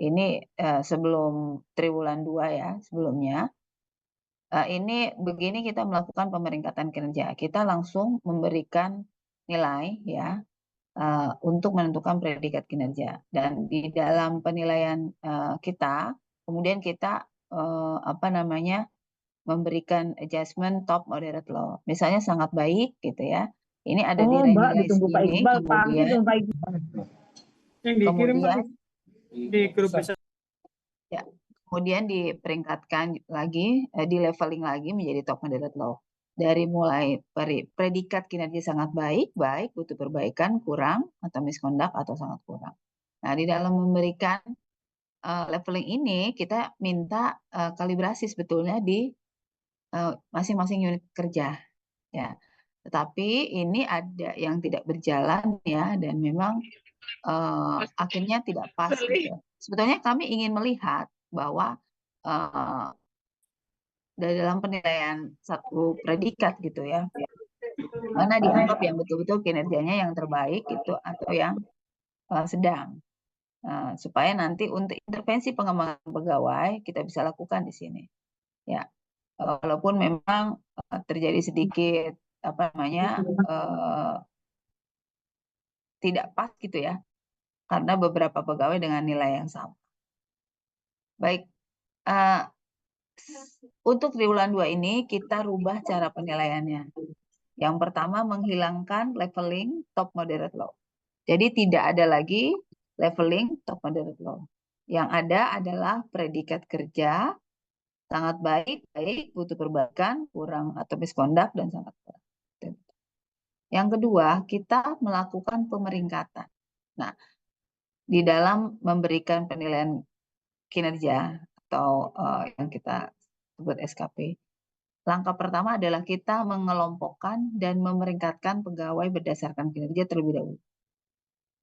ini sebelum triwulan 2 ya, sebelumnya. Ini begini kita melakukan pemeringkatan kinerja. Kita langsung memberikan nilai ya, untuk menentukan predikat kinerja. Dan di dalam penilaian kita, kemudian kita memberikan adjustment top, moderate, low. Misalnya sangat baik gitu ya. Ini ada di Oh, Mbak, nilai ditunggu Pak segini, Iqbal. Pagi dong Pak Iqbal. Yang dikirim kemudian di grup besar. ya, kemudian diperingkatkan lagi, di leveling lagi menjadi top, moderate, low. Dari mulai predikat kinerja sangat baik, baik, butuh perbaikan, kurang, atau misconduct, atau sangat kurang. Nah, di dalam memberikan leveling ini, kita minta kalibrasi sebetulnya di masing-masing unit kerja. Ya, tetapi ini ada yang tidak berjalan ya, dan memang akhirnya tidak pas gitu. Sebetulnya kami ingin melihat bahwa dari dalam penilaian satu predikat gitu ya, mana dianggap yang betul-betul kinerjanya yang terbaik gitu atau yang sedang. Supaya nanti untuk intervensi pengembangan pegawai kita bisa lakukan di sini. Ya, walaupun memang terjadi sedikit tidak pas gitu ya, karena beberapa pegawai dengan nilai yang sama. Baik, untuk triwulan 2 ini kita rubah cara penilaiannya. Yang pertama menghilangkan leveling top, moderate, low. Jadi tidak ada lagi leveling top, moderate, low. Yang ada adalah predikat kerja sangat baik, baik, butuh perbaikan, kurang atau misconduct, dan sangat kurang. Yang kedua, kita melakukan pemeringkatan. Nah, di dalam memberikan penilaian kinerja atau yang kita sebut SKP, langkah pertama adalah kita mengelompokkan dan memeringkatkan pegawai berdasarkan kinerja terlebih dahulu.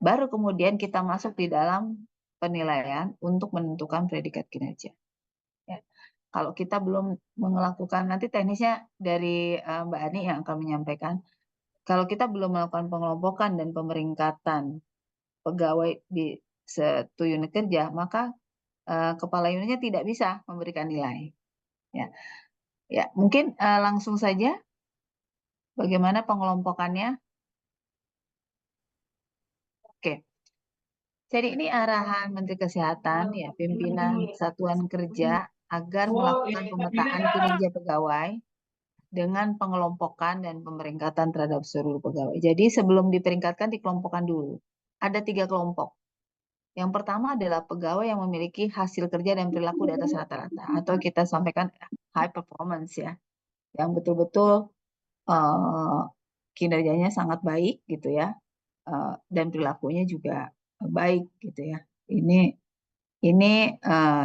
Baru kemudian kita masuk di dalam penilaian untuk menentukan predikat kinerja. Ya. Kalau kita belum melakukan, nanti teknisnya dari Mbak Ani yang akan menyampaikan, kalau kita belum melakukan pengelompokan dan pemeringkatan pegawai di satu unit kerja, maka kepala unitnya tidak bisa memberikan nilai. Ya, mungkin langsung saja bagaimana pengelompokannya. Oke. Jadi ini arahan Menteri Kesehatan ya, pimpinan satuan kerja agar melakukan pemetaan kinerja pegawai dengan pengelompokan dan pemeringkatan terhadap seluruh pegawai. Jadi sebelum diperingkatkan dikelompokkan dulu. Ada 3 kelompok. Yang pertama adalah pegawai yang memiliki hasil kerja dan perilaku di atas rata-rata, atau kita sampaikan high performance ya, yang betul-betul kinerjanya sangat baik gitu ya, dan perilakunya juga baik gitu ya. Ini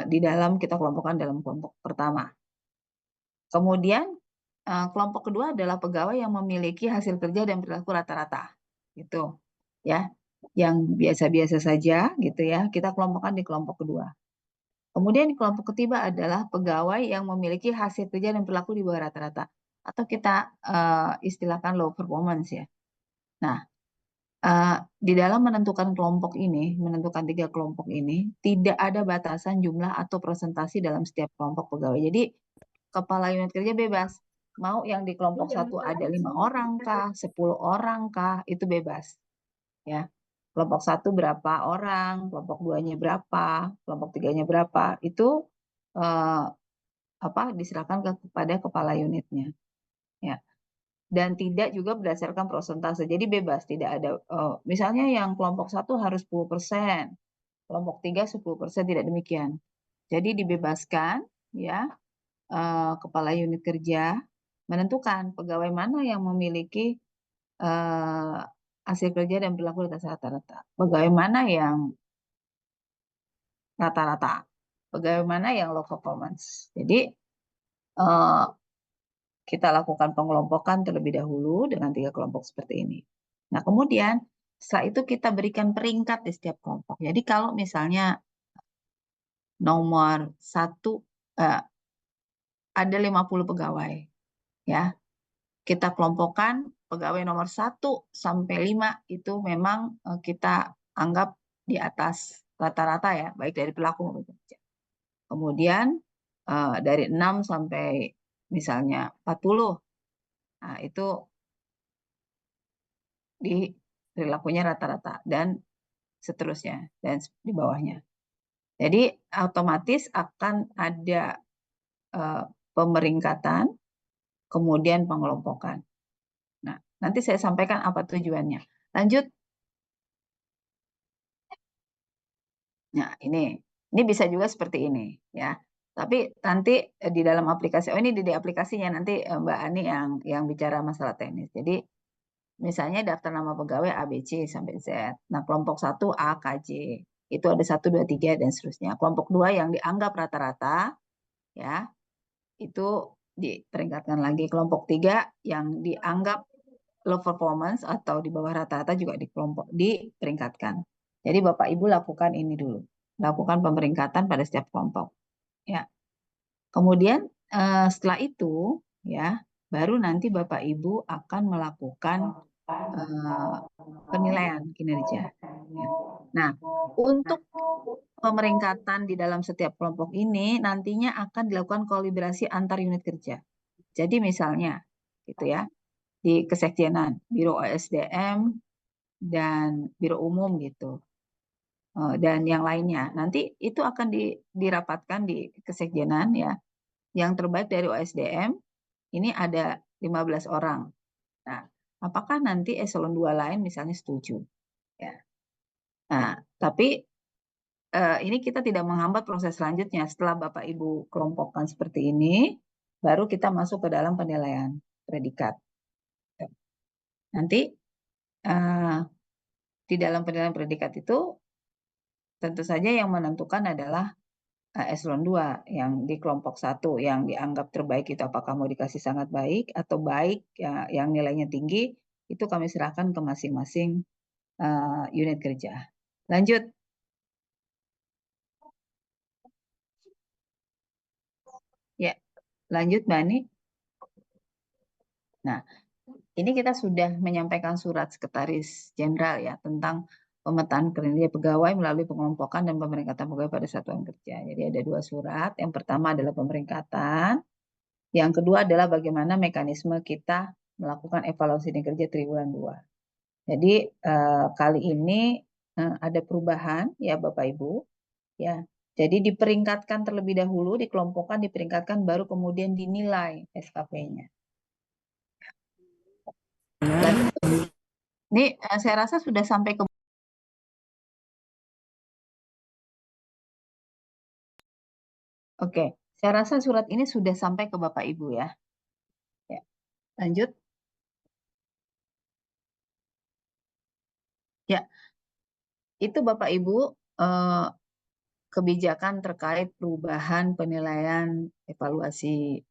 di dalam kita kelompokkan dalam kelompok pertama. Kemudian kelompok kedua adalah pegawai yang memiliki hasil kerja dan perilaku rata-rata, gitu ya, yang biasa-biasa saja gitu ya. Kita kelompokkan di kelompok kedua. Kemudian di kelompok ketiga adalah pegawai yang memiliki hasil kerja dan perilaku di bawah rata-rata, atau kita istilahkan low performance ya. Nah, di dalam menentukan kelompok ini, menentukan 3 kelompok ini, tidak ada batasan jumlah atau presentasi dalam setiap kelompok pegawai. Jadi kepala unit kerja bebas. Mau yang di kelompok 1 ada 5 orang kah, 10 orang kah, itu bebas. Ya. Kelompok 1 berapa orang, kelompok 2-nya berapa, kelompok 3-nya berapa, itu diserahkan kepada kepala unitnya. Ya. Dan tidak juga berdasarkan prosentase. Jadi bebas, tidak ada misalnya yang kelompok 1 harus 10%, kelompok 3 10%, tidak demikian. Jadi dibebaskan ya, kepala unit kerja menentukan pegawai mana yang memiliki hasil kerja dan perilaku di atas rata-rata, pegawai mana yang rata-rata, pegawai mana yang low performance. Jadi kita lakukan pengelompokan terlebih dahulu dengan 3 kelompok seperti ini. Nah, kemudian setelah itu kita berikan peringkat di setiap kelompok. Jadi kalau misalnya nomor 1 ada 50 pegawai ya. Kita kelompokkan pegawai nomor 1 sampai 5 itu memang kita anggap di atas rata-rata ya, baik dari pelaku maupun pekerja. Kemudian dari 6 sampai misalnya 40, nah itu di perilakunya rata-rata dan seterusnya dan di bawahnya. Jadi otomatis akan ada pemeringkatan, kemudian pengelompokan. Nah, nanti saya sampaikan apa tujuannya. Lanjut. Nah, ini bisa juga seperti ini ya. Tapi nanti di dalam aplikasi, ini di aplikasinya nanti Mbak Ani yang bicara masalah teknis. Jadi misalnya daftar nama pegawai ABC sampai Z. Nah, kelompok 1 A, K, J. Itu ada 1, 2, 3 dan seterusnya. Kelompok 2 yang dianggap rata-rata ya, itu diperingkatkan lagi. Kelompok 3 yang dianggap low performance atau di bawah rata-rata juga diperingkatkan. Jadi Bapak Ibu lakukan ini dulu. Lakukan pemeringkatan pada setiap kelompok. Ya. Kemudian setelah itu ya, baru nanti Bapak Ibu akan melakukan penilaian kinerja. Ya. Nah, untuk pemeringkatan di dalam setiap kelompok ini nantinya akan dilakukan kolaborasi antar unit kerja. Jadi misalnya gitu ya, di kesekjenan, Biro OSDM dan Biro Umum gitu. Dan yang lainnya. Nanti itu akan dirapatkan di kesekjenan ya. Yang terbaik dari OSDM ini ada 15 orang. Nah, apakah nanti eselon 2 lain misalnya setuju? Ya. Nah, tapi ini kita tidak menghambat proses selanjutnya. Setelah Bapak Ibu kelompokkan seperti ini, baru kita masuk ke dalam penilaian predikat. Nanti di dalam penilaian predikat itu tentu saja yang menentukan adalah eselon 2 yang di kelompok 1 yang dianggap terbaik itu apakah mau dikasih sangat baik atau baik ya, yang nilainya tinggi, itu kami serahkan ke masing-masing unit kerja. Lanjut. Ya, lanjut Mbak Ani. Nah, ini kita sudah menyampaikan surat Sekretaris Jenderal ya tentang pemetaan kinerja pegawai melalui pengelompokan dan pemeringkatan pegawai pada satuan kerja. Jadi ada 2 surat. Yang pertama adalah pemeringkatan. Yang kedua adalah bagaimana mekanisme kita melakukan evaluasi kinerja triwulan 2. Jadi kali ini ada perubahan ya Bapak Ibu ya. Jadi diperingkatkan terlebih dahulu, dikelompokkan, diperingkatkan, baru kemudian dinilai SKP-nya. Ini saya rasa sudah sampai ke. Oke, saya rasa surat ini sudah sampai ke Bapak Ibu ya. Ya, lanjut. Ya, itu Bapak Ibu kebijakan terkait perubahan penilaian evaluasi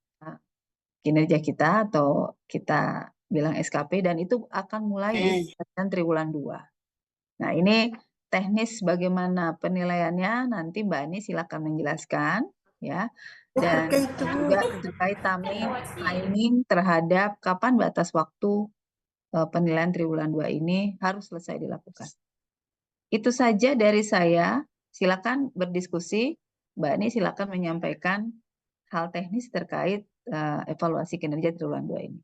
kinerja kita atau kita bilang SKP dan itu akan mulai dilakukan triwulan 2. Nah, ini teknis bagaimana penilaiannya nanti Mbak Ani silakan menjelaskan ya. Dan juga terkait timing terhadap kapan batas waktu penilaian triwulan 2 ini harus selesai dilakukan. Itu saja dari saya. Silakan berdiskusi. Mbak Ani silakan menyampaikan hal teknis terkait evaluasi kinerja triwulan 2 ini.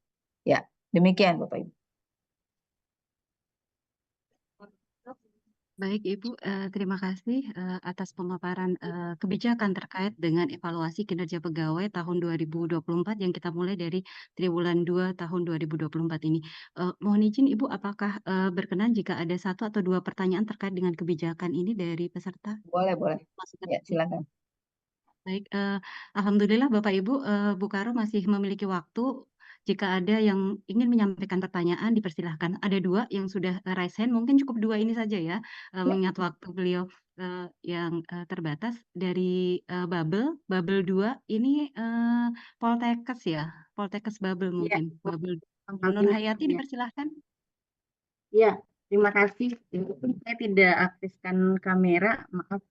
Ya, demikian Bapak Ibu. Baik Ibu, terima kasih atas pemaparan kebijakan terkait dengan evaluasi kinerja pegawai tahun 2024 yang kita mulai dari triwulan 2 tahun 2024 ini. Mohon izin Ibu, apakah berkenan jika ada 1 atau 2 pertanyaan terkait dengan kebijakan ini dari peserta? Boleh. Ya, silakan. Baik, alhamdulillah Bapak Ibu, Bu Karo masih memiliki waktu. Jika ada yang ingin menyampaikan pertanyaan, dipersilahkan. Ada 2 yang sudah raise hand, mungkin cukup 2 ini saja ya, mengingat waktu beliau yang terbatas. Dari Bubble 2 ini Poltekkes ya? Poltekkes Bubble mungkin, Bubble. Nur Hayati dipersilahkan. Ya, terima kasih. Saya tidak aktifkan kamera, maaf.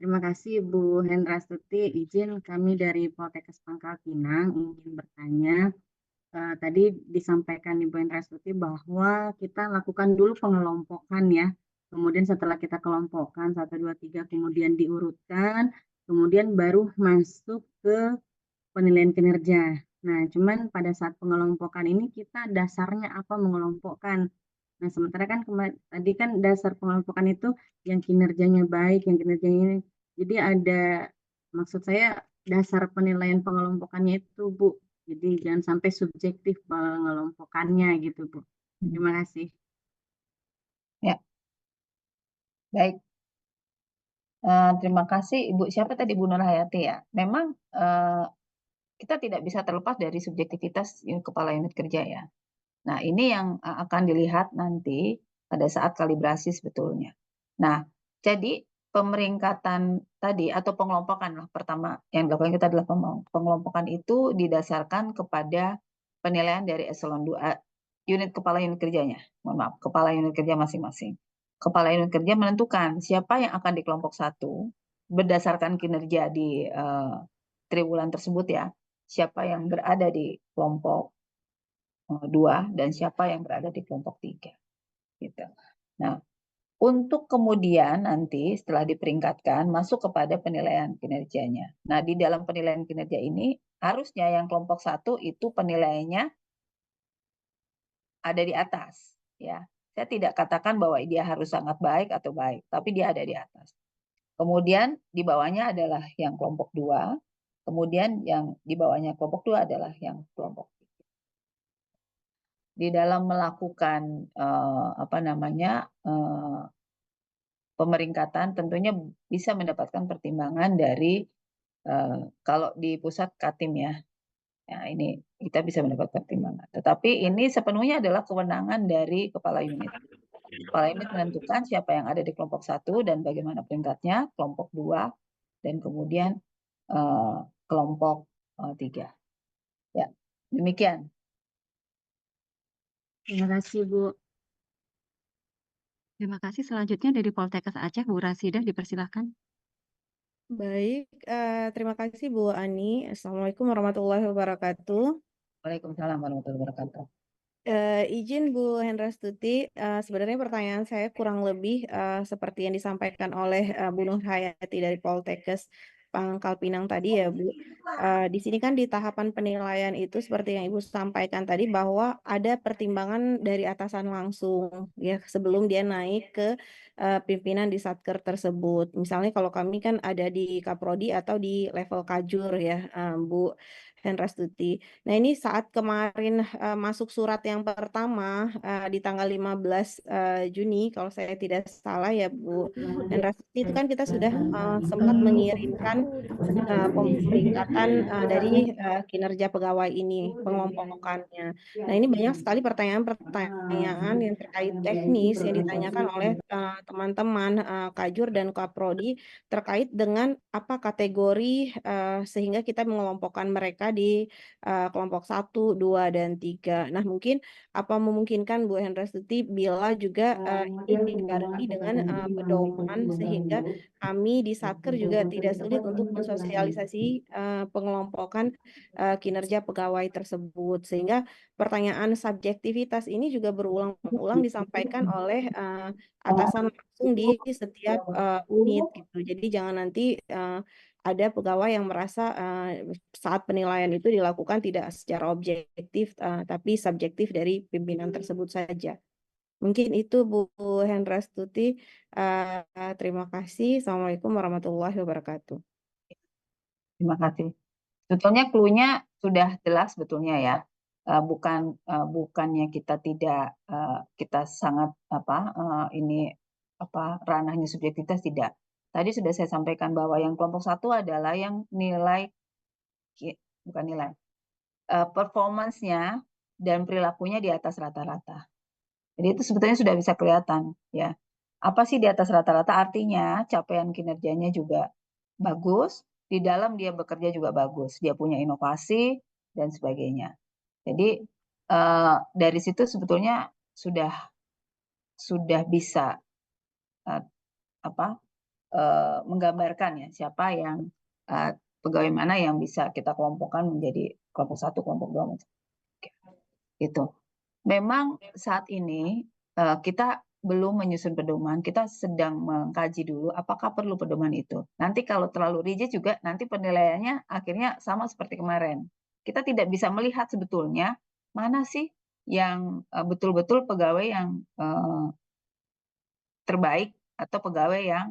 Terima kasih Bu Hendrastuti. Izin kami dari Poltekkes Pangkal Pinang ingin bertanya. Tadi disampaikan Ibu Hendrastuti bahwa kita lakukan dulu pengelompokan ya Kemudian setelah kita kelompokkan 1, 2, 3, kemudian diurutkan, kemudian baru masuk ke penilaian kinerja. Nah, cuman pada saat pengelompokan ini kita dasarnya apa mengelompokkan. Nah, sementara kan tadi kan dasar pengelompokan itu yang kinerjanya baik, yang kinerjanya ini. Jadi ada, maksud saya dasar penilaian pengelompokannya itu, Bu. Jadi jangan sampai subjektif pengelompokannya gitu, Bu. Terima kasih. Ya, baik. Terima kasih Ibu. Siapa tadi, Bu Nur Hayati ya? Memang kita tidak bisa terlepas dari subjektivitas kepala unit kerja ya. Nah, ini yang akan dilihat nanti pada saat kalibrasi sebetulnya. Nah, jadi pemeringkatan tadi atau pengelompokan lah pertama yang dilakukan kita adalah pengelompokan itu didasarkan kepada penilaian dari eselon 2 kepala unit kerjanya. Mohon maaf, kepala unit kerja masing-masing. Kepala unit kerja menentukan siapa yang akan di kelompok 1 berdasarkan kinerja di triwulan tersebut ya. Siapa yang berada di kelompok 2 dan siapa yang berada di kelompok 3 gitu. Nah, untuk kemudian nanti setelah diperingkatkan masuk kepada penilaian kinerjanya. Nah, di dalam penilaian kinerja ini harusnya yang kelompok 1 itu penilaiannya ada di atas ya. Saya tidak katakan bahwa dia harus sangat baik atau baik, tapi dia ada di atas. Kemudian di bawahnya adalah yang kelompok 2, kemudian yang di bawahnya kelompok 2 adalah yang kelompok 3. Di dalam melakukan pemeringkatan tentunya bisa mendapatkan pertimbangan dari kalau di pusat Katim ya. Ya, ini kita bisa mendapat pertimbangan. Tetapi ini sepenuhnya adalah kewenangan dari kepala unit. Kepala unit menentukan siapa yang ada di kelompok 1 dan bagaimana peringkatnya, kelompok 2 dan kemudian kelompok 3. Ya, demikian. Terima kasih, Bu. Terima kasih. Selanjutnya dari Poltekkes Aceh, Bu Rasidah, dipersilahkan. Baik, terima kasih Bu Ani. Assalamualaikum warahmatullahi wabarakatuh. Waalaikumsalam warahmatullahi wabarakatuh. Izin Bu Hendrastuti, sebenarnya pertanyaan saya kurang lebih seperti yang disampaikan oleh Bu Nur Hayati dari Poltekkes Pangkal Pinang tadi ya Bu. Di sini kan di tahapan penilaian itu seperti yang Ibu sampaikan tadi bahwa ada pertimbangan dari atasan langsung ya sebelum dia naik ke pimpinan di Satker tersebut. Misalnya kalau kami kan ada di Kaprodi atau di level Kajur ya Bu Hendrastuti. Nah, ini saat kemarin masuk surat yang pertama di tanggal 15 Juni, kalau saya tidak salah ya Bu Hendrastuti, itu kan kita sudah sempat mengirimkan pemeringkatan dari kinerja pegawai ini, pengelompokannya. Nah, ini banyak sekali pertanyaan-pertanyaan yang terkait teknis yang ditanyakan oleh teman-teman Kajur dan Kaprodi terkait dengan apa kategori sehingga kita mengelompokkan mereka di kelompok 1, 2, dan 3. Nah, mungkin apa memungkinkan Bu Hendrastuti bila juga ini dibarengi dengan pedoman sehingga kami di Satker juga tidak sulit untuk mensosialisasi pengelompokan kinerja pegawai tersebut. Sehingga pertanyaan subjektivitas ini juga berulang-ulang disampaikan oleh atasan langsung di setiap unit gitu. Jadi jangan nanti ada pegawai yang merasa saat penilaian itu dilakukan tidak secara objektif tapi subjektif dari pimpinan tersebut saja. Mungkin itu Bu Hendrastuti. Terima kasih. Assalamualaikum warahmatullahi wabarakatuh. Terima kasih. Sebetulnya clue-nya sudah jelas sebetulnya ya. Bukannya kita tidak kita sangat ranahnya subjektivitas tidak. Tadi sudah saya sampaikan bahwa yang kelompok 1 adalah yang performance-nya dan perilakunya di atas rata-rata. Jadi itu sebetulnya sudah bisa kelihatan ya. Apa sih di atas rata-rata? Artinya capaian kinerjanya juga bagus, di dalam dia bekerja juga bagus, dia punya inovasi dan sebagainya. Jadi dari situ sebetulnya sudah bisa menggambarkan ya siapa yang pegawai mana yang bisa kita kelompokkan menjadi kelompok 1, kelompok 2 gitu. Memang saat ini kita belum menyusun pedoman, kita sedang mengkaji dulu apakah perlu pedoman itu. Nanti kalau terlalu rigid juga nanti penilaiannya akhirnya sama seperti kemarin. Kita tidak bisa melihat sebetulnya mana sih yang betul-betul pegawai yang terbaik atau pegawai yang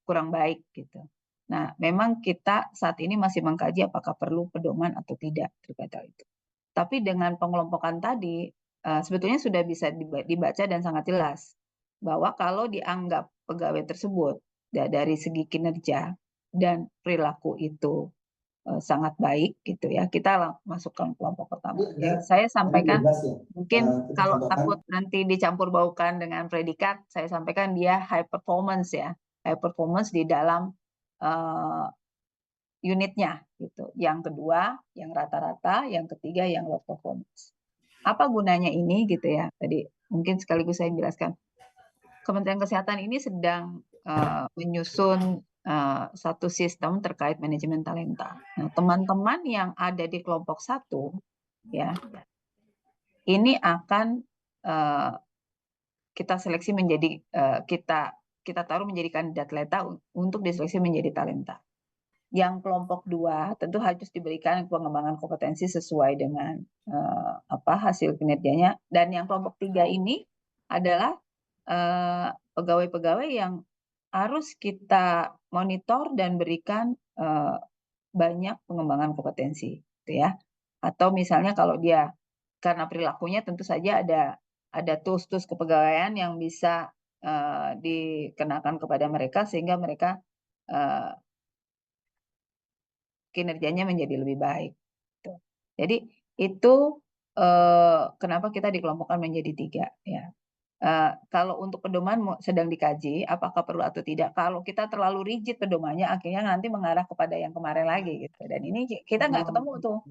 kurang baik gitu. Nah, memang kita saat ini masih mengkaji apakah perlu pedoman atau tidak terkait hal itu. Tapi dengan pengelompokan tadi, sebetulnya sudah bisa dibaca dan sangat jelas bahwa kalau dianggap pegawai tersebut dari segi kinerja dan perilaku itu sangat baik gitu ya, kita masukkan kelompok pertama. Saya sampaikan mungkin kalau takut nanti dicampur baukan dengan predikat, saya sampaikan dia high performance ya, high performance di dalam unitnya gitu. Yang kedua yang rata-rata, yang ketiga yang low performance. Apa gunanya ini gitu ya? Tadi mungkin sekaligus saya jelaskan. Kementerian Kesehatan ini sedang menyusun satu sistem terkait manajemen talenta. Nah, teman-teman yang ada di kelompok 1 ya, ini akan kita seleksi menjadi kita taruh menjadi kandidat talenta untuk diseleksi menjadi talenta. Yang kelompok 2 tentu harus diberikan pengembangan kompetensi sesuai dengan hasil kinerjanya, dan yang kelompok 3 ini adalah pegawai-pegawai yang harus kita monitor dan berikan banyak pengembangan kompetensi, gitu ya. Atau misalnya kalau dia karena perilakunya tentu saja ada tools-tools kepegawaian yang bisa dikenakan kepada mereka sehingga mereka kinerjanya menjadi lebih baik. Gitu. Jadi itu kenapa kita dikelompokkan menjadi 3 ya. Kalau untuk pedoman sedang dikaji apakah perlu atau tidak. Kalau kita terlalu rigid pedomannya akhirnya nanti mengarah kepada yang kemarin lagi gitu. Dan ini kita nggak ketemu tuh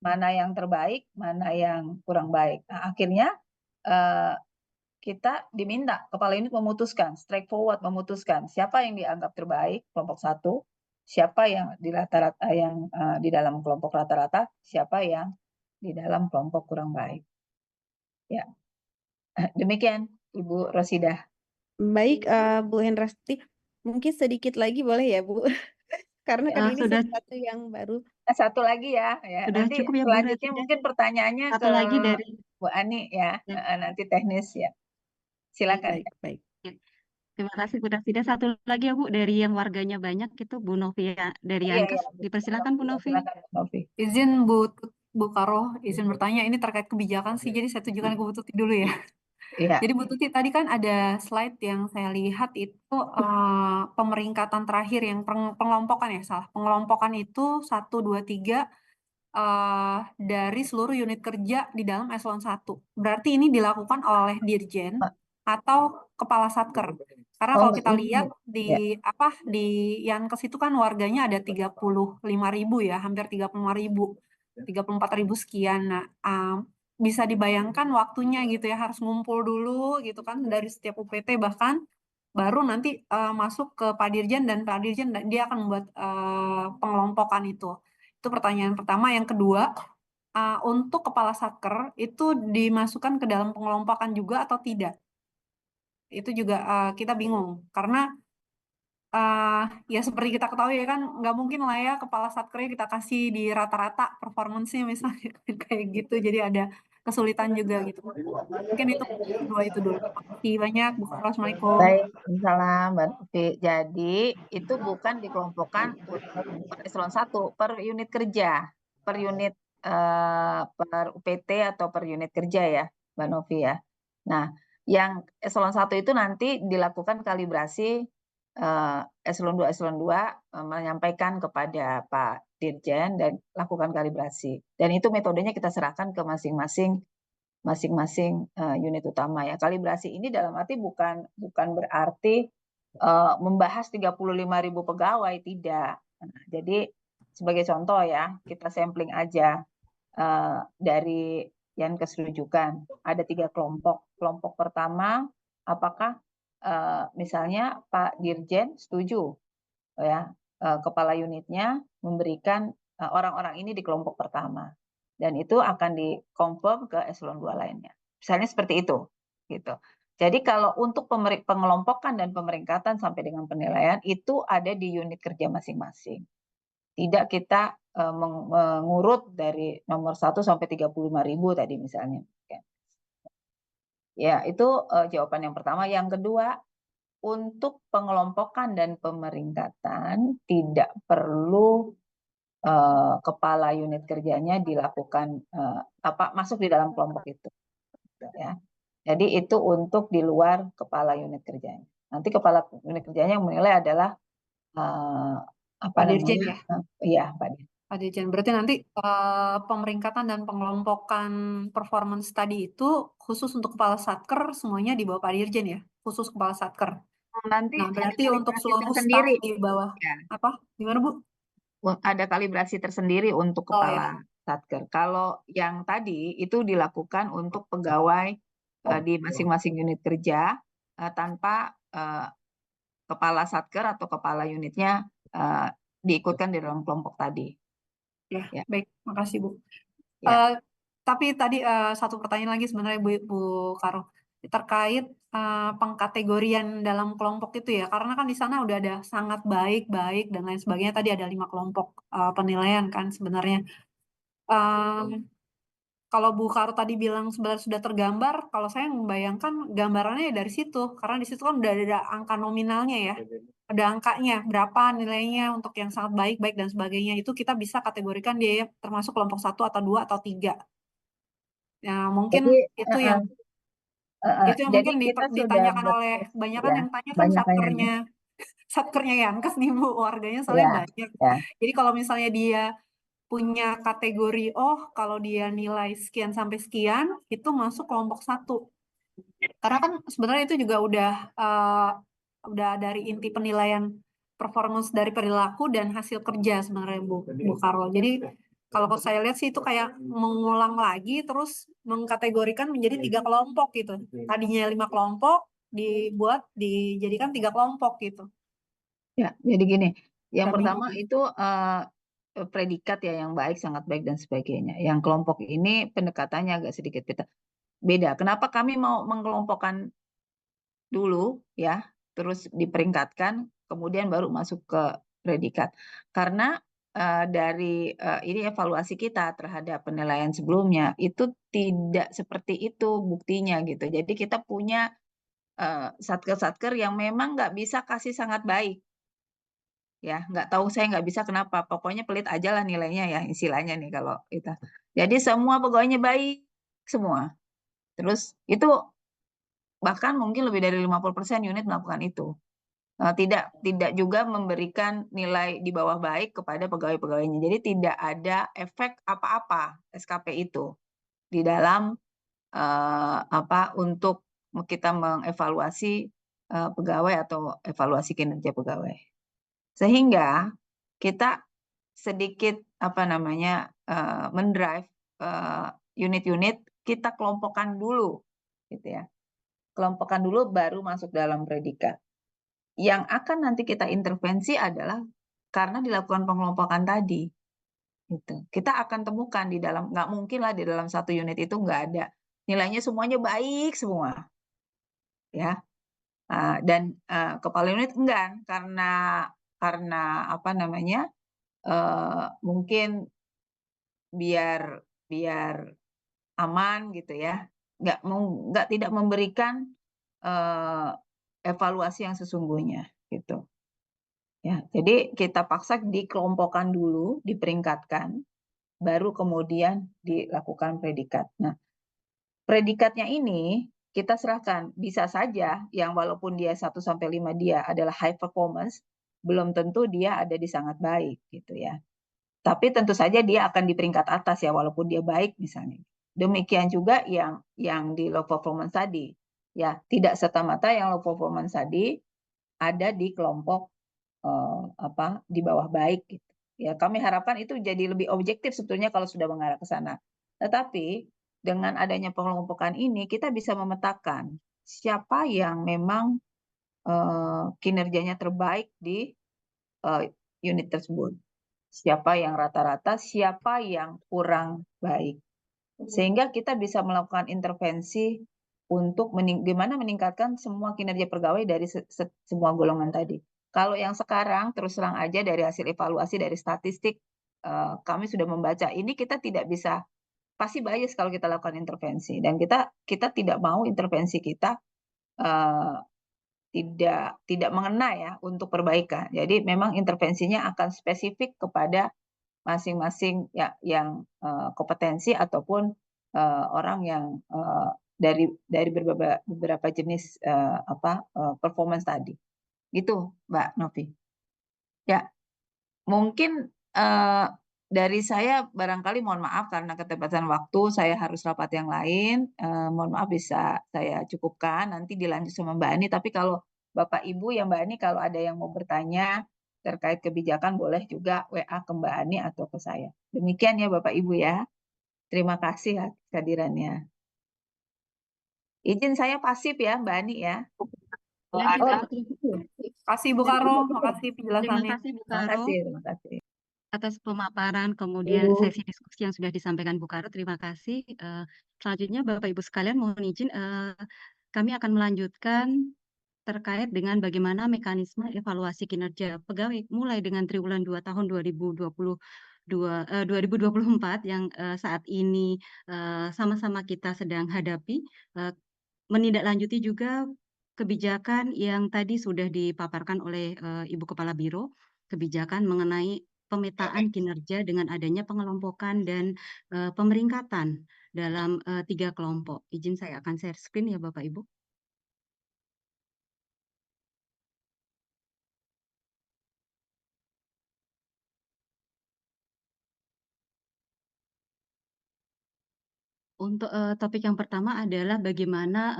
mana yang terbaik, mana yang kurang baik. Nah, akhirnya kita diminta kepala unit memutuskan, straightforward memutuskan siapa yang dianggap terbaik kelompok 1, siapa yang di rata-rata yang di dalam kelompok rata-rata, siapa yang di dalam kelompok kurang baik. Ya. Demikian Ibu Rosidah. Baik, Bu Hendrasti, mungkin sedikit lagi boleh ya, Bu? Karena kan ini Sudah sesuatu yang baru. Satu lagi ya. Sudah Nanti cukup ya, Bu selanjutnya Rosidah. mungkin pertanyaannya Satu ke lagi dari Bu Ani ya, ya. nanti teknis ya. Silakan. Baik. Terima kasih Bu Rosidah. Satu lagi ya Bu, dari yang warganya banyak itu Bu Novia dari Iya, Ankes. Dipersilakan Bu Novi. Silakan Bu Novi. Izin Bu Karo, izin bertanya, ini terkait kebijakan sih, jadi saya tunjukkan ke Bu Tuti dulu ya. Iya. Jadi Bu Tuti, tadi kan ada slide yang saya lihat itu pemeringkatan terakhir yang pengelompokan ya, salah. Pengelompokan itu 1, 2, 3 dari seluruh unit kerja di dalam eselon 1. Berarti ini dilakukan oleh Dirjen atau Kepala Satker. Karena kalau kita lihat di Yankes itu kan warganya ada 35.000 ya, hampir 35.000, 34.000 sekian. Nah, bisa dibayangkan waktunya gitu ya, harus ngumpul dulu gitu kan dari setiap UPT, bahkan baru nanti masuk ke Pak Dirjen, dan Pak Dirjen dia akan membuat pengelompokan itu. Itu pertanyaan pertama. Yang kedua, untuk Kepala Satker itu dimasukkan ke dalam pengelompokan juga atau tidak? Itu juga kita bingung, karena ya seperti kita ketahui ya kan, nggak mungkin lah ya Kepala Satkernya kita kasih di rata-rata performance-nya misalnya kayak gitu, jadi ada kesulitan juga gitu. Mungkin itu dulu. Terima kasih banyak, Bu Karo. Assalamualaikum. Baik, salam Mbak Novi. Jadi itu bukan dikelompokkan per eselon 1, per unit kerja, per unit per UPT atau per unit kerja ya, Mbak Novi ya. Nah, yang eselon 1 itu nanti dilakukan kalibrasi eselon 2 menyampaikan kepada Pak Dirjen dan lakukan kalibrasi. Dan itu metodenya kita serahkan ke masing-masing unit utama ya. Kalibrasi ini dalam arti bukan berarti membahas 35.000 pegawai, tidak. Nah, jadi sebagai contoh ya, kita sampling aja dari Yankes rujukan ada 3 kelompok. Kelompok pertama, apakah misalnya Pak Dirjen setuju ya kepala unitnya memberikan orang-orang ini di kelompok pertama, dan itu akan dikonfirm ke eselon 2 lainnya. Misalnya seperti itu gitu. Jadi kalau untuk pengelompokan dan pemeringkatan sampai dengan penilaian itu ada di unit kerja masing-masing. Tidak kita mengurut dari nomor 1 sampai 35.000 tadi misalnya. Ya, itu jawaban yang pertama. Yang kedua, untuk pengelompokan dan pemeringkatan tidak perlu kepala unit kerjanya dilakukan masuk di dalam kelompok itu. Ya. Jadi itu untuk di luar kepala unit kerjanya. Nanti kepala unit kerjanya yang menilai adalah Pak Dirjen ya? Iya, Pak Dirjen. Pak Dirjen, berarti nanti pemeringkatan dan pengelompokan performance tadi itu khusus untuk kepala satker semuanya di bawah Pak Dirjen ya? Khusus kepala satker. Nanti Nah, berarti untuk seluruh staf tersendiri. di bawah Ya. apa? Gimana, Bu? Ada kalibrasi tersendiri untuk kepala satker. Kalau yang tadi itu dilakukan untuk pegawai di masing-masing unit kerja tanpa kepala satker atau kepala unitnya diikutkan di dalam kelompok tadi. Ya, baik, makasih Bu. Ya. Tapi tadi satu pertanyaan lagi sebenarnya Bu Karo terkait pengkategorian dalam kelompok itu ya, karena kan di sana udah ada sangat baik, baik dan lain sebagainya. Tadi ada 5 kelompok penilaian kan sebenarnya. Kalau Bu Karo tadi bilang sebenarnya sudah tergambar, kalau saya membayangkan gambarannya dari situ, karena di situ kan udah ada angka nominalnya ya, ada angkanya berapa nilainya untuk yang sangat baik, baik dan sebagainya. Itu kita bisa kategorikan dia termasuk kelompok 1 atau 2 atau 3. Ya, mungkin Jadi, itu yang jadi mungkin kita sudah ditanyakan oleh banyak kan yang tanya kan satkernya Yankes nih Bu, warganya soalnya banyak. Jadi kalau misalnya dia punya kategori, kalau dia nilai sekian sampai sekian, itu masuk kelompok 1. Karena kan sebenarnya itu juga udah dari inti penilaian performance dari perilaku dan hasil kerja sebenarnya Bu Karo. Jadi kalau saya lihat sih itu kayak mengulang lagi terus mengkategorikan menjadi 3 kelompok gitu. Tadinya 5 kelompok dijadikan 3 kelompok gitu. Ya, jadi gini, yang pertama itu predikat ya yang baik, sangat baik dan sebagainya. Yang kelompok ini pendekatannya agak sedikit beda. Kenapa kami mau mengelompokkan dulu ya, terus diperingkatkan, kemudian baru masuk ke predikat. Karena dari ini evaluasi kita terhadap penilaian sebelumnya itu tidak seperti itu buktinya gitu. Jadi kita punya satker-satker yang memang nggak bisa kasih sangat baik. Ya, nggak tahu, saya nggak bisa kenapa. Pokoknya pelit aja lah nilainya ya, istilahnya nih kalau itu. Jadi semua pegawainya baik semua. Terus itu bahkan mungkin lebih dari 50% unit melakukan itu. Tidak juga memberikan nilai di bawah baik kepada pegawai-pegawainya. Jadi tidak ada efek apa-apa SKP itu di dalam untuk kita mengevaluasi pegawai atau evaluasi kinerja pegawai. Sehingga kita sedikit mendrive unit-unit, kita kelompokkan dulu gitu ya. Kelompokkan dulu baru masuk dalam predikat. Yang akan nanti kita intervensi adalah karena dilakukan pengelompokan tadi. Gitu. Kita akan temukan di dalam, nggak mungkin lah di dalam satu unit itu nggak ada nilainya semuanya baik semua, ya. Dan kepala unit enggak, karena mungkin biar aman gitu ya, tidak memberikan evaluasi yang sesungguhnya gitu. Ya, jadi kita paksa dikelompokkan dulu, diperingkatkan, baru kemudian dilakukan predikat. Nah, predikatnya ini kita serahkan, bisa saja yang walaupun dia 1 sampai 5 dia adalah high performance, belum tentu dia ada di sangat baik gitu ya. Tapi tentu saja dia akan di peringkat atas ya walaupun dia baik misalnya. Demikian juga yang di low performance tadi. Ya, tidak serta-merta yang low performance tadi ada di kelompok di bawah baik gitu. Ya, kami harapkan itu jadi lebih objektif sebetulnya kalau sudah mengarah ke sana. Tetapi dengan adanya pengelompokan ini kita bisa memetakan siapa yang memang kinerjanya terbaik di unit tersebut. Siapa yang rata-rata, siapa yang kurang baik. Sehingga kita bisa melakukan intervensi untuk gimana meningkatkan semua kinerja pegawai dari semua golongan tadi. Kalau yang sekarang terus terang aja dari hasil evaluasi dari statistik kami sudah membaca ini, kita tidak bisa, pasti bias kalau kita lakukan intervensi, dan kita tidak mau intervensi kita tidak mengena ya untuk perbaikan. Jadi memang intervensinya akan spesifik kepada masing-masing ya yang kompetensi ataupun orang yang dari beberapa jenis performance tadi. Gitu, Mbak Novi. Ya, mungkin dari saya barangkali mohon maaf karena keterbatasan waktu, saya harus rapat yang lain. Mohon maaf bisa saya cukupkan, nanti dilanjut sama Mbak Ani. Tapi kalau Bapak Ibu ya Mbak Ani, kalau ada yang mau bertanya terkait kebijakan boleh juga WA ke Mbak Ani atau ke saya. Demikian ya Bapak Ibu ya. Terima kasih atas kehadirannya. Izin saya pasif ya Mbak Ani ya. Ya, Ada. kita Kasih Bu Karo, makasih terima penjelasannya. kasih Bu Terima Karo kasih, terima kasih. atas pemaparan, kemudian sesi diskusi yang sudah disampaikan Bu Karo. Terima kasih. Selanjutnya Bapak Ibu sekalian mohon izin kami akan melanjutkan terkait dengan bagaimana mekanisme evaluasi kinerja pegawai mulai dengan triwulan 2 tahun 2024 yang saat ini sama-sama kita sedang hadapi, menindaklanjuti juga kebijakan yang tadi sudah dipaparkan oleh Ibu Kepala Biro, kebijakan mengenai pemetaan kinerja dengan adanya pengelompokan dan pemeringkatan dalam 3 kelompok. Izin saya akan share screen ya Bapak Ibu. Untuk topik yang pertama adalah bagaimana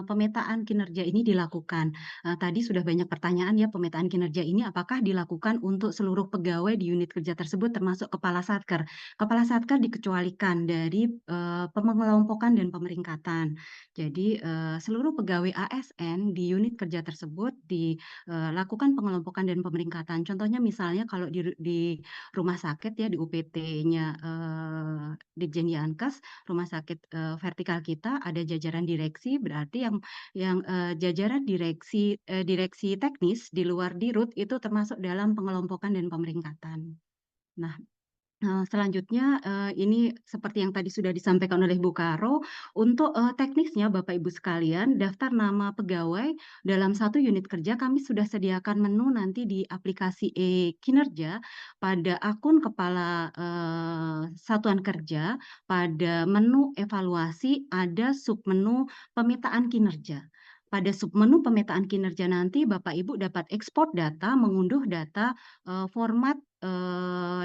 pemetaan kinerja ini dilakukan. Tadi sudah banyak pertanyaan ya, pemetaan kinerja ini apakah dilakukan untuk seluruh pegawai di unit kerja tersebut termasuk kepala satker. Kepala satker dikecualikan dari pengelompokan dan pemeringkatan. Jadi seluruh pegawai ASN di unit kerja tersebut dilakukan pengelompokan dan pemeringkatan. Contohnya misalnya kalau di rumah sakit ya, di UPT-nya Ditjen Yankes, rumah sakit vertikal kita ada jajaran direksi, berarti yang jajaran direksi teknis di luar dirut itu termasuk dalam pengelompokan dan pemeringkatan. Nah, selanjutnya ini seperti yang tadi sudah disampaikan oleh Bu Karo, untuk teknisnya Bapak Ibu sekalian, daftar nama pegawai dalam satu unit kerja kami sudah sediakan menu nanti di aplikasi e-kinerja pada akun kepala satuan kerja, pada menu evaluasi ada submenu pemetaan kinerja. Pada submenu pemetaan kinerja nanti Bapak Ibu dapat ekspor data, mengunduh data format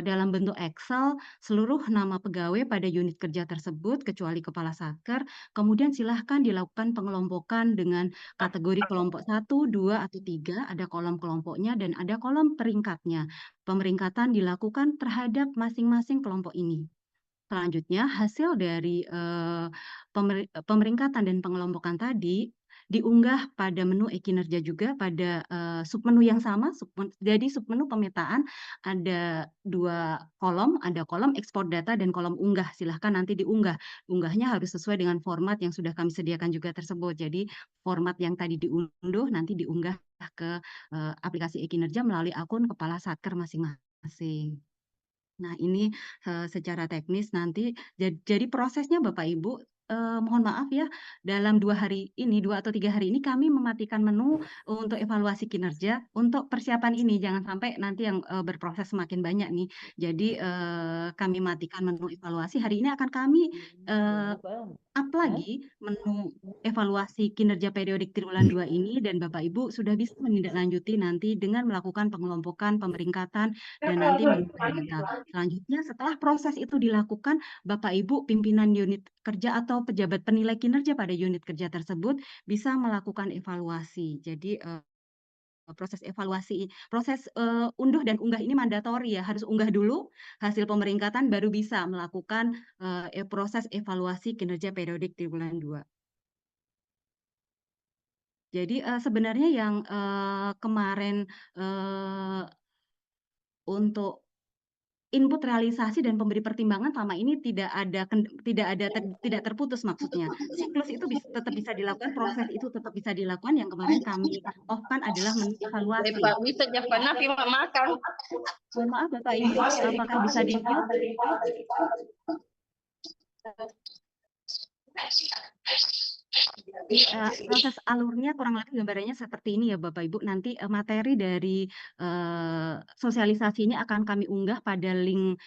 dalam bentuk Excel seluruh nama pegawai pada unit kerja tersebut kecuali kepala satker, kemudian silahkan dilakukan pengelompokan dengan kategori kelompok 1, 2, atau 3, ada kolom kelompoknya dan ada kolom peringkatnya. Pemeringkatan dilakukan terhadap masing-masing kelompok ini. Selanjutnya, hasil dari pemeringkatan dan pengelompokan tadi diunggah pada menu e-kinerja juga pada submenu yang sama. Jadi submenu pemetaan ada 2 kolom, ada kolom ekspor data dan kolom unggah. Silahkan nanti diunggah. Unggahnya harus sesuai dengan format yang sudah kami sediakan juga tersebut. Jadi format yang tadi diunduh nanti diunggah ke aplikasi e-kinerja melalui akun kepala satker masing-masing. Nah, ini secara teknis nanti jadi prosesnya Bapak Ibu, mohon maaf ya, dalam 2 hari ini, 2 atau 3 hari ini kami mematikan menu untuk evaluasi kinerja untuk persiapan ini. Jangan sampai nanti yang berproses semakin banyak nih. Jadi kami matikan menu evaluasi. Hari ini akan kami up lagi menu evaluasi kinerja periodik triwulan 2 ini dan Bapak Ibu sudah bisa menindaklanjuti nanti dengan melakukan pengelompokan, pemeringkatan, dan nanti menilai data. Selanjutnya setelah proses itu dilakukan, Bapak Ibu pimpinan unit kerja atau pejabat penilai kinerja pada unit kerja tersebut bisa melakukan evaluasi. Jadi proses evaluasi, proses unduh dan unggah ini mandatori ya, harus unggah dulu hasil pemeringkatan baru bisa melakukan proses evaluasi kinerja periodik triwulan 2. Jadi sebenarnya yang kemarin untuk input realisasi dan pemberi pertimbangan selama ini tidak terputus maksudnya. Siklus itu tetap bisa dilakukan, proses itu tetap bisa dilakukan. Yang kemarin kami off-kan adalah menu evaluasi. Mohon maaf Bapak Ibu, apakah bisa di-mute? Proses alurnya kurang lebih gambarannya seperti ini ya Bapak Ibu. Nanti materi dari sosialisasi ini akan kami unggah pada link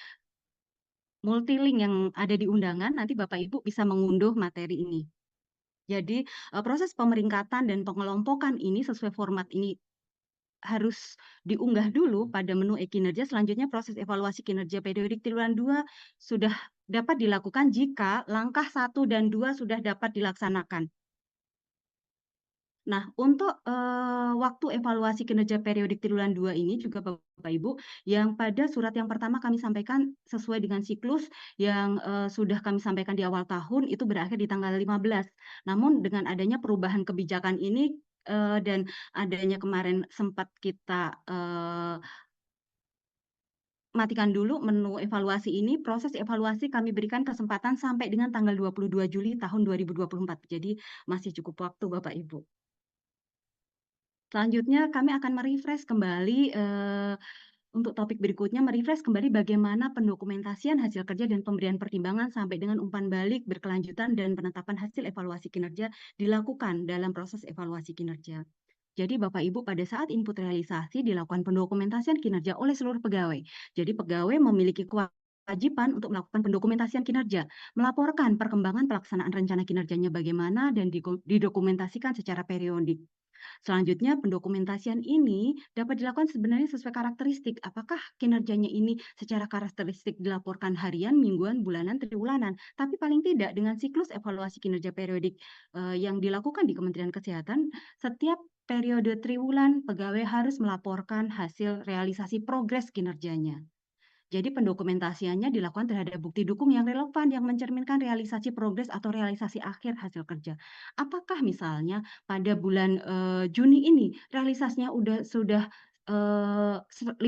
multi-link yang ada di undangan. Nanti Bapak Ibu bisa mengunduh materi ini. Jadi proses pemeringkatan dan pengelompokan ini sesuai format ini harus diunggah dulu pada menu e-kinerja. Selanjutnya proses evaluasi kinerja periodik triwulan 2 sudah dapat dilakukan jika langkah 1 dan 2 sudah dapat dilaksanakan. Nah, untuk waktu evaluasi kinerja periodik triwulan 2 ini juga Bapak Ibu, yang pada surat yang pertama kami sampaikan sesuai dengan siklus yang sudah kami sampaikan di awal tahun itu berakhir di tanggal 15. Namun dengan adanya perubahan kebijakan ini dan adanya kemarin sempat kita matikan dulu menu evaluasi ini, proses evaluasi kami berikan kesempatan sampai dengan tanggal 22 Juli tahun 2024. Jadi masih cukup waktu Bapak Ibu. Selanjutnya kami akan merefresh kembali untuk topik berikutnya, merefresh kembali bagaimana pendokumentasian hasil kerja dan pemberian pertimbangan sampai dengan umpan balik berkelanjutan dan penetapan hasil evaluasi kinerja dilakukan dalam proses evaluasi kinerja. Jadi Bapak Ibu pada saat input realisasi dilakukan pendokumentasian kinerja oleh seluruh pegawai. Jadi pegawai memiliki kewajiban untuk melakukan pendokumentasian kinerja, melaporkan perkembangan pelaksanaan rencana kinerjanya bagaimana dan didokumentasikan secara periodik. Selanjutnya, pendokumentasian ini dapat dilakukan sebenarnya sesuai karakteristik. Apakah kinerjanya ini secara karakteristik dilaporkan harian, mingguan, bulanan, triwulanan, tapi paling tidak dengan siklus evaluasi kinerja periodik yang dilakukan di Kementerian Kesehatan, setiap periode triwulan pegawai harus melaporkan hasil realisasi progres kinerjanya. Jadi pendokumentasiannya dilakukan terhadap bukti dukung yang relevan yang mencerminkan realisasi progres atau realisasi akhir hasil kerja. Apakah misalnya pada bulan Juni ini realisasinya sudah 50%,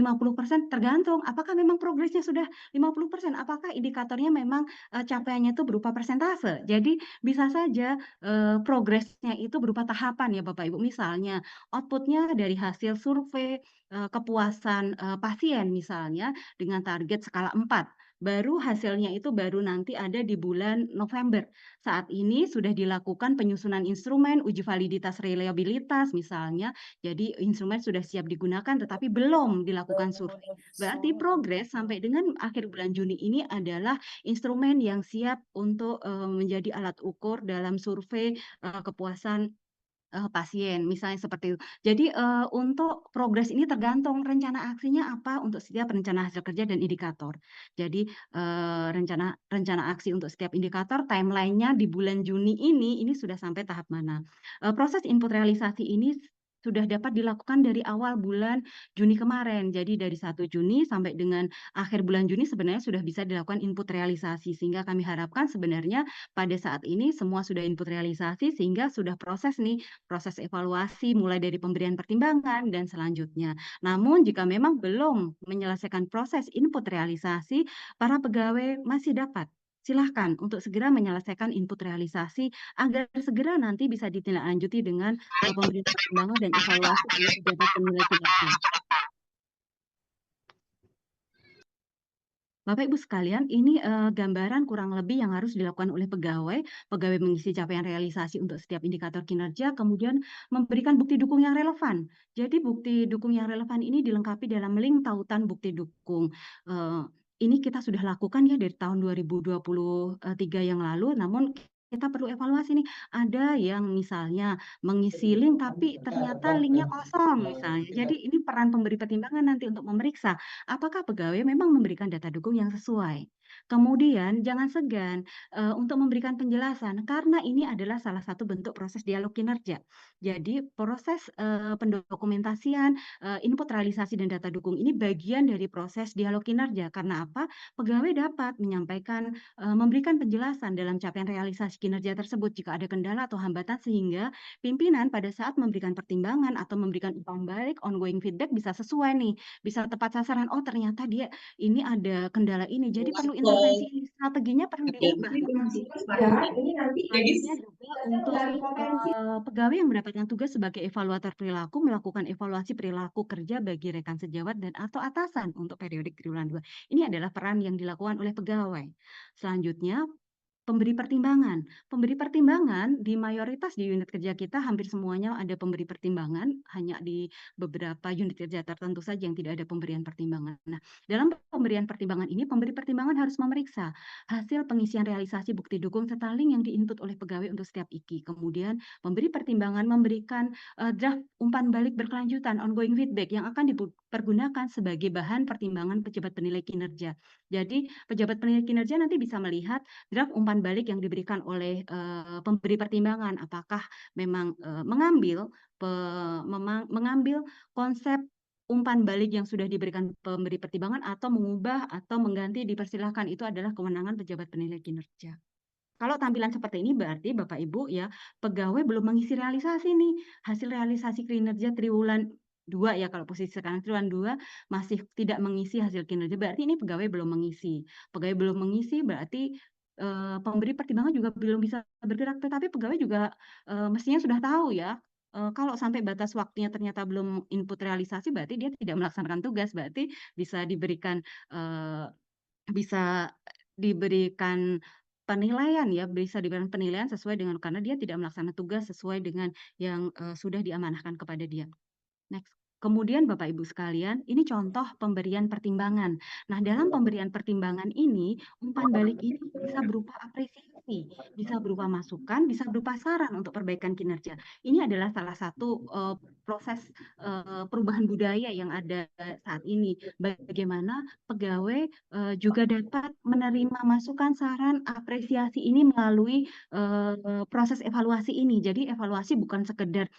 tergantung apakah memang progresnya sudah 50%, apakah indikatornya memang capaiannya itu berupa persentase. Jadi bisa saja progresnya itu berupa tahapan ya Bapak Ibu. Misalnya outputnya dari hasil survei kepuasan pasien misalnya dengan target skala 4. Baru hasilnya itu baru nanti ada di bulan November. Saat ini sudah dilakukan penyusunan instrumen, uji validitas reliabilitas misalnya. Jadi instrumen sudah siap digunakan tetapi belum dilakukan survei. Berarti progres sampai dengan akhir bulan Juni ini adalah instrumen yang siap untuk menjadi alat ukur dalam survei kepuasan pasien, misalnya seperti itu. Jadi untuk progres ini tergantung rencana aksinya apa untuk setiap rencana hasil kerja dan indikator. Jadi rencana aksi untuk setiap indikator, timeline-nya di bulan Juni ini sudah sampai tahap mana. Proses input realisasi ini sudah dapat dilakukan dari awal bulan Juni kemarin. Jadi dari 1 Juni sampai dengan akhir bulan Juni sebenarnya sudah bisa dilakukan input realisasi. Sehingga kami harapkan sebenarnya pada saat ini semua sudah input realisasi sehingga sudah proses evaluasi mulai dari pemberian pertimbangan dan selanjutnya. Namun jika memang belum menyelesaikan proses input realisasi, para pegawai masih dapat silahkan untuk segera menyelesaikan input realisasi agar segera nanti bisa ditindaklanjuti dengan pemberian pertimbangan dan evaluasi oleh pejabat penilai kinerja. Bapak Ibu sekalian, ini gambaran kurang lebih yang harus dilakukan oleh pegawai mengisi capaian realisasi untuk setiap indikator kinerja, kemudian memberikan bukti dukung yang relevan. Jadi bukti dukung yang relevan ini dilengkapi dalam link tautan bukti dukung. Ini kita sudah lakukan ya dari tahun 2023 yang lalu, namun kita perlu evaluasi nih, ada yang misalnya mengisi link tapi ternyata linknya kosong misalnya. Jadi ini peran pemberi pertimbangan nanti untuk memeriksa apakah pegawai memang memberikan data dukung yang sesuai. Kemudian jangan segan untuk memberikan penjelasan karena ini adalah salah satu bentuk proses dialog kinerja. Jadi proses pendokumentasian, input realisasi dan data dukung ini bagian dari proses dialog kinerja. Karena apa? Pegawai dapat menyampaikan, memberikan penjelasan dalam capaian realisasi kinerja tersebut jika ada kendala atau hambatan, sehingga pimpinan pada saat memberikan pertimbangan atau memberikan umpan balik, ongoing feedback bisa sesuai nih, bisa tepat sasaran. Oh ternyata dia ini ada kendala ini, jadi perlu intervensi ini, strateginya perlu diubah. Selanjutnya juga untuk pegawai yang mendapatkan tugas sebagai evaluator perilaku melakukan evaluasi perilaku kerja bagi rekan sejawat dan atau atasan untuk periodik triwulan 2. Ini adalah peran yang dilakukan oleh pegawai. Selanjutnya, pemberi pertimbangan. Pemberi pertimbangan di mayoritas di unit kerja kita hampir semuanya ada pemberi pertimbangan, hanya di beberapa unit kerja tertentu saja yang tidak ada pemberian pertimbangan. Nah, dalam pemberian pertimbangan ini, pemberi pertimbangan harus memeriksa hasil pengisian realisasi bukti dukung serta link yang di-input oleh pegawai untuk setiap IKI. Kemudian, pemberi pertimbangan memberikan draft umpan balik berkelanjutan, ongoing feedback yang akan dipergunakan sebagai bahan pertimbangan pejabat penilai kinerja. Jadi, pejabat penilai kinerja nanti bisa melihat draft umpan balik yang diberikan oleh pemberi pertimbangan, apakah memang mengambil konsep umpan balik yang sudah diberikan pemberi pertimbangan atau mengubah atau mengganti, dipersilahkan. Itu adalah kewenangan pejabat penilai kinerja. Kalau tampilan seperti ini berarti Bapak Ibu ya, pegawai belum mengisi realisasi nih, hasil realisasi kinerja triwulan 2 ya, kalau posisi sekarang triwulan 2 masih tidak mengisi hasil kinerja, berarti ini pegawai belum mengisi. Pegawai belum mengisi berarti pemberi pertimbangan juga belum bisa bergerak, tetapi pegawai juga mestinya sudah tahu ya, kalau sampai batas waktunya ternyata belum input realisasi, berarti dia tidak melaksanakan tugas, berarti bisa diberikan penilaian ya, bisa diberikan penilaian sesuai dengan, karena dia tidak melaksanakan tugas sesuai dengan yang sudah diamanahkan kepada dia. Next. Kemudian Bapak Ibu sekalian, ini contoh pemberian pertimbangan. Nah, dalam pemberian pertimbangan ini, umpan balik ini bisa berupa apresiasi, bisa berupa masukan, bisa berupa saran untuk perbaikan kinerja. Ini adalah salah satu proses perubahan budaya yang ada saat ini. Bagaimana pegawai juga dapat menerima masukan, saran, apresiasi ini melalui proses evaluasi ini. Jadi evaluasi bukan sekedar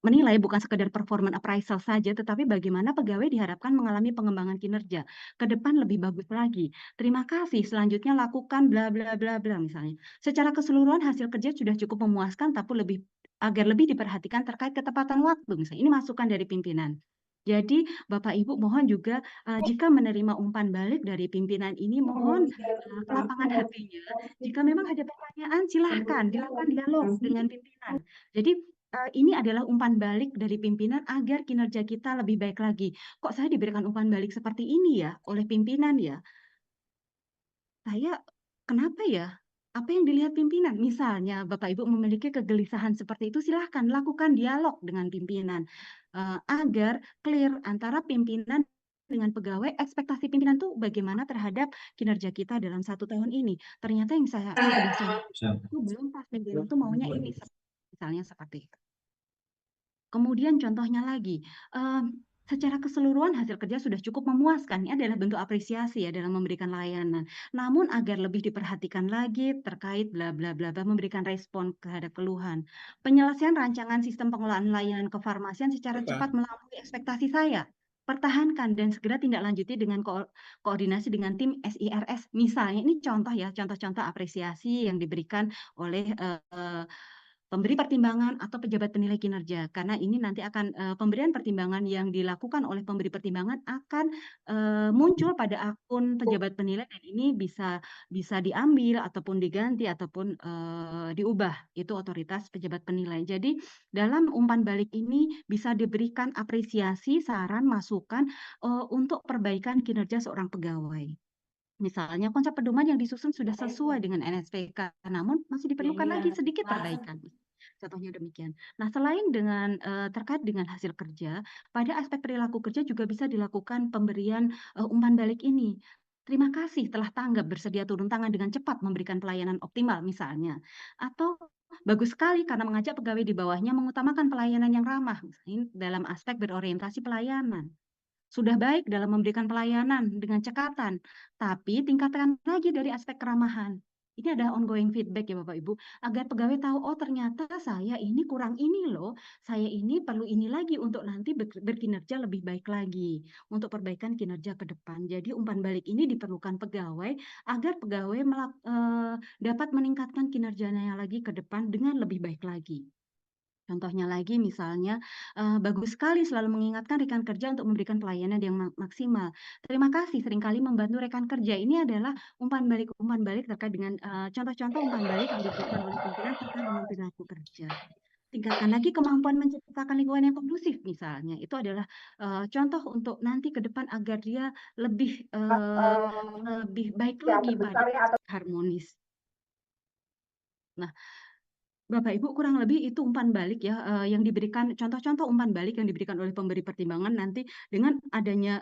menilai, bukan sekedar performance appraisal saja, tetapi bagaimana pegawai diharapkan mengalami pengembangan kinerja ke depan lebih bagus lagi. Terima kasih, selanjutnya lakukan bla bla bla bla misalnya. Secara keseluruhan hasil kerja sudah cukup memuaskan, tapi agar lebih diperhatikan terkait ketepatan waktu misalnya. Ini masukan dari pimpinan. Jadi Bapak Ibu mohon juga jika menerima umpan balik dari pimpinan ini, mohon kelapangan hatinya. Jika memang ada pertanyaan, silahkan dilakukan dialog dengan pimpinan. Jadi ini adalah umpan balik dari pimpinan agar kinerja kita lebih baik lagi. Kok saya diberikan umpan balik seperti ini ya oleh pimpinan ya? Saya kenapa ya? Apa yang dilihat pimpinan? Misalnya Bapak Ibu memiliki kegelisahan seperti itu, silahkan lakukan dialog dengan pimpinan agar clear antara pimpinan dengan pegawai, ekspektasi pimpinan tuh bagaimana terhadap kinerja kita dalam 1 tahun ini. Ternyata yang sudah saya itu belum pas, pimpinan tuh maunya ini, misalnya seperti itu. Kemudian contohnya lagi, secara keseluruhan hasil kerja sudah cukup memuaskan. Ini adalah bentuk apresiasi ya dalam memberikan layanan. Namun agar lebih diperhatikan lagi terkait bla bla bla bla, memberikan respon terhadap keluhan. Penyelesaian rancangan sistem pengelolaan layanan kefarmasian secara cepat melampaui ekspektasi saya. Pertahankan dan segera tindak lanjuti dengan koordinasi dengan tim SIRS. Misalnya ini contoh ya, contoh-contoh apresiasi yang diberikan oleh pemberi pertimbangan atau pejabat penilai kinerja, karena ini nanti akan pemberian pertimbangan yang dilakukan oleh pemberi pertimbangan akan muncul pada akun pejabat penilai, dan ini bisa diambil ataupun diganti ataupun diubah, itu otoritas pejabat penilai. Jadi dalam umpan balik ini bisa diberikan apresiasi, saran, masukan untuk perbaikan kinerja seorang pegawai. Misalnya konsep pedoman yang disusun sudah sesuai dengan NSPK, namun masih diperlukan lagi sedikit perbaikan. Contohnya demikian. Nah, selain dengan terkait dengan hasil kerja, pada aspek perilaku kerja juga bisa dilakukan pemberian umpan balik ini. Terima kasih telah tanggap bersedia turun tangan dengan cepat memberikan pelayanan optimal misalnya. Atau bagus sekali karena mengajak pegawai di bawahnya mengutamakan pelayanan yang ramah, misalnya dalam aspek berorientasi pelayanan. Sudah baik dalam memberikan pelayanan dengan cekatan, tapi tingkatkan lagi dari aspek keramahan. Ini adalah ongoing feedback ya Bapak Ibu, agar pegawai tahu, oh ternyata saya ini kurang ini loh, saya ini perlu ini lagi untuk nanti berkinerja lebih baik lagi, untuk perbaikan kinerja ke depan. Jadi umpan balik ini diperlukan pegawai agar pegawai dapat meningkatkan kinerjanya lagi ke depan dengan lebih baik lagi. Contohnya lagi misalnya, bagus sekali selalu mengingatkan rekan kerja untuk memberikan pelayanan yang maksimal. Terima kasih seringkali membantu rekan kerja. Ini adalah umpan balik terkait dengan contoh-contoh umpan balik yang diberikan oleh pimpinan terkait dengan perilaku kerja. Tingkatkan lagi kemampuan menciptakan lingkungan yang kondusif misalnya. Itu adalah contoh untuk nanti ke depan agar dia lebih baik lagi pada harmonis. Nah, Bapak Ibu kurang lebih itu umpan balik ya yang diberikan, contoh-contoh umpan balik yang diberikan oleh pemberi pertimbangan nanti dengan adanya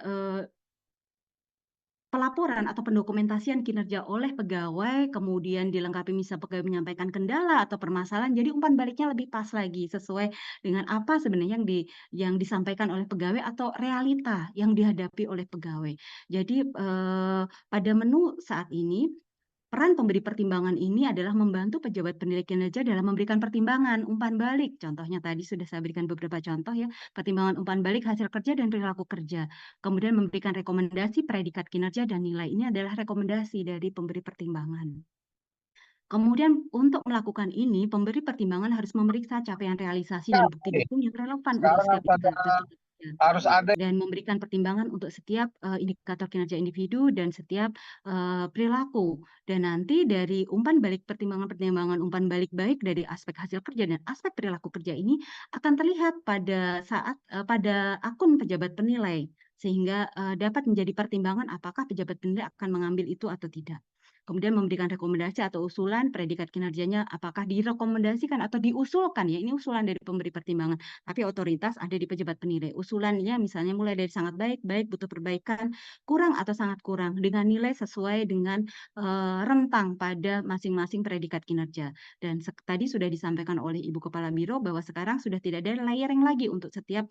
pelaporan atau pendokumentasian kinerja oleh pegawai, kemudian dilengkapi misal pegawai menyampaikan kendala atau permasalahan, jadi umpan baliknya lebih pas lagi sesuai dengan apa sebenarnya yang disampaikan oleh pegawai atau realita yang dihadapi oleh pegawai. Jadi pada menu saat ini peran pemberi pertimbangan ini adalah membantu pejabat penilai kinerja dalam memberikan pertimbangan umpan balik. Contohnya tadi sudah saya berikan beberapa contoh ya, pertimbangan umpan balik hasil kerja dan perilaku kerja. Kemudian memberikan rekomendasi predikat kinerja dan nilai. Ini adalah rekomendasi dari pemberi pertimbangan. Kemudian untuk melakukan ini, pemberi pertimbangan harus memeriksa capaian realisasi dan bukti dukung yang relevan untuk setiap indikator kinerja. Harus ada Dan memberikan pertimbangan untuk setiap indikator kinerja individu dan setiap perilaku. Dan nanti dari umpan balik pertimbangan-pertimbangan umpan balik baik dari aspek hasil kerja dan aspek perilaku kerja ini akan terlihat pada saat pada akun pejabat penilai, sehingga dapat menjadi pertimbangan apakah pejabat penilai akan mengambil itu atau tidak. Kemudian memberikan rekomendasi atau usulan predikat kinerjanya apakah direkomendasikan atau diusulkan ya, ini usulan dari pemberi pertimbangan, tapi otoritas ada di pejabat penilai. Usulannya misalnya mulai dari sangat baik, baik, butuh perbaikan, kurang atau sangat kurang, dengan nilai sesuai dengan rentang pada masing-masing predikat kinerja. Dan tadi sudah disampaikan oleh Ibu Kepala Biro bahwa sekarang sudah tidak ada layering lagi untuk setiap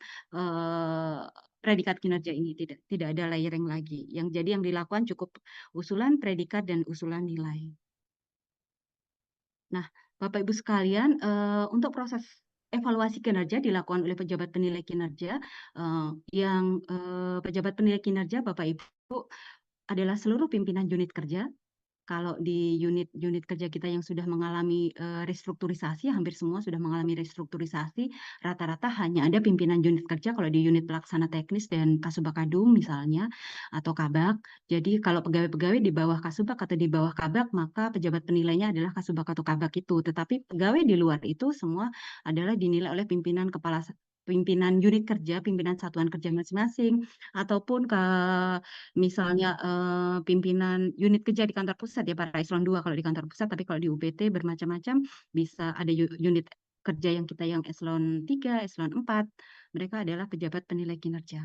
predikat kinerja ini, tidak ada layering lagi. Yang dilakukan cukup usulan predikat dan usulan nilai. Nah, Bapak Ibu sekalian, untuk proses evaluasi kinerja dilakukan oleh pejabat penilai kinerja, pejabat penilai kinerja Bapak Ibu adalah seluruh pimpinan unit kerja. Kalau di unit kerja kita yang sudah mengalami restrukturisasi, hampir semua sudah mengalami restrukturisasi, rata-rata hanya ada pimpinan unit kerja kalau di unit pelaksana teknis dan Kasubag-Kadum misalnya, atau Kabag. Jadi kalau pegawai-pegawai di bawah Kasubag atau di bawah Kabag, maka pejabat penilainya adalah Kasubag atau Kabag itu. Tetapi pegawai di luar itu semua adalah dinilai oleh pimpinan unit kerja, pimpinan satuan kerja masing-masing, ataupun misalnya pimpinan unit kerja di kantor pusat ya, para eselon 2 kalau di kantor pusat, tapi kalau di UPT bermacam-macam, bisa ada unit kerja yang kita yang eselon 3, eselon 4, mereka adalah pejabat penilai kinerja.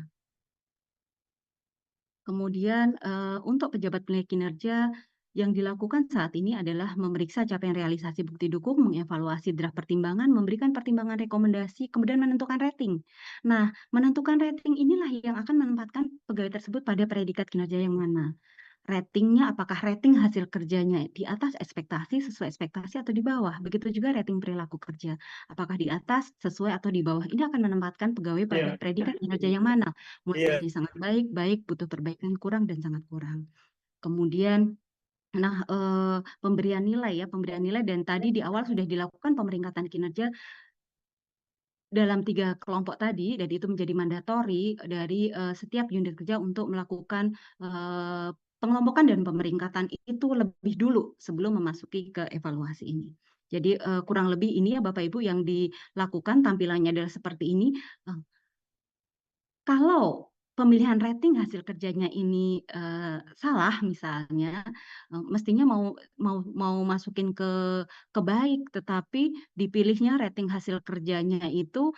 Kemudian untuk pejabat penilai kinerja yang dilakukan saat ini adalah memeriksa capaian realisasi bukti dukung, mengevaluasi draft pertimbangan, memberikan pertimbangan rekomendasi, kemudian menentukan rating. Nah, menentukan rating inilah yang akan menempatkan pegawai tersebut pada predikat kinerja yang mana. Ratingnya apakah rating hasil kerjanya di atas ekspektasi, sesuai ekspektasi atau di bawah. Begitu juga rating perilaku kerja. Apakah di atas, sesuai atau di bawah. Ini akan menempatkan pegawai pada predikat kinerja yang mana. Mulai dari sangat baik, baik, butuh perbaikan, kurang, dan sangat kurang. Kemudian pemberian nilai dan tadi di awal sudah dilakukan pemeringkatan kinerja dalam 3 kelompok tadi, dan itu menjadi mandatori dari setiap unit kerja untuk melakukan pengelompokan dan pemeringkatan itu lebih dulu sebelum memasuki ke evaluasi ini. Jadi kurang lebih ini ya Bapak Ibu yang dilakukan, tampilannya adalah seperti ini. Kalau pemilihan rating hasil kerjanya ini salah misalnya, mestinya mau masukin ke baik, tetapi dipilihnya rating hasil kerjanya itu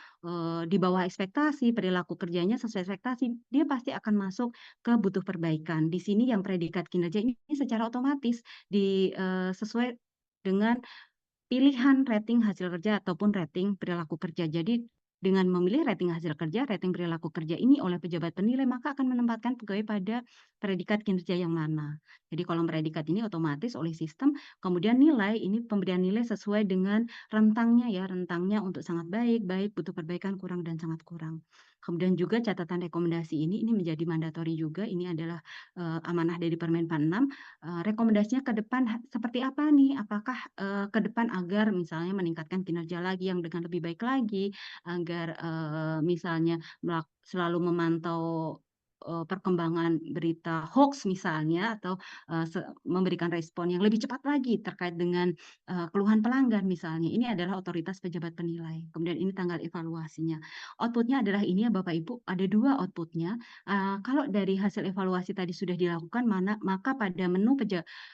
di bawah ekspektasi, perilaku kerjanya sesuai ekspektasi, dia pasti akan masuk ke butuh perbaikan. Di sini yang predikat kinerja ini secara otomatis sesuai dengan pilihan rating hasil kerja ataupun rating perilaku kerja. Jadi dengan memilih rating hasil kerja, rating perilaku kerja ini oleh pejabat penilai, maka akan menempatkan pegawai pada predikat kinerja yang mana. Jadi kolom predikat ini otomatis oleh sistem, kemudian nilai, ini pemberian nilai sesuai dengan rentangnya ya, rentangnya untuk sangat baik, baik, butuh perbaikan, kurang, dan sangat kurang. Kemudian juga catatan rekomendasi ini menjadi mandatori juga, ini adalah amanah dari Permenpan 6, rekomendasinya ke depan seperti apa nih? Apakah ke depan agar misalnya meningkatkan kinerja lagi yang dengan lebih baik lagi, agar misalnya selalu memantau perkembangan berita hoax misalnya, atau memberikan respon yang lebih cepat lagi terkait dengan keluhan pelanggan misalnya. Ini adalah otoritas pejabat penilai. Kemudian ini tanggal evaluasinya. Outputnya adalah ini ya Bapak Ibu, ada 2 outputnya. Kalau dari hasil evaluasi tadi sudah dilakukan, maka pada menu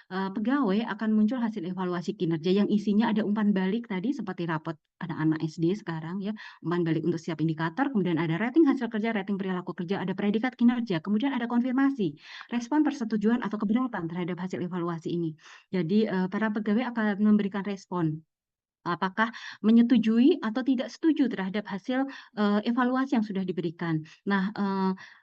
pegawai akan muncul hasil evaluasi kinerja yang isinya ada umpan balik tadi seperti rapot anak-anak SD sekarang ya, umpan balik untuk setiap indikator, kemudian ada rating hasil kerja, rating perilaku kerja, ada predikat kinerja, kemudian ada konfirmasi, respon persetujuan atau keberatan terhadap hasil evaluasi ini. Jadi para pegawai akan memberikan respon. Apakah menyetujui atau tidak setuju terhadap hasil evaluasi yang sudah diberikan. Nah,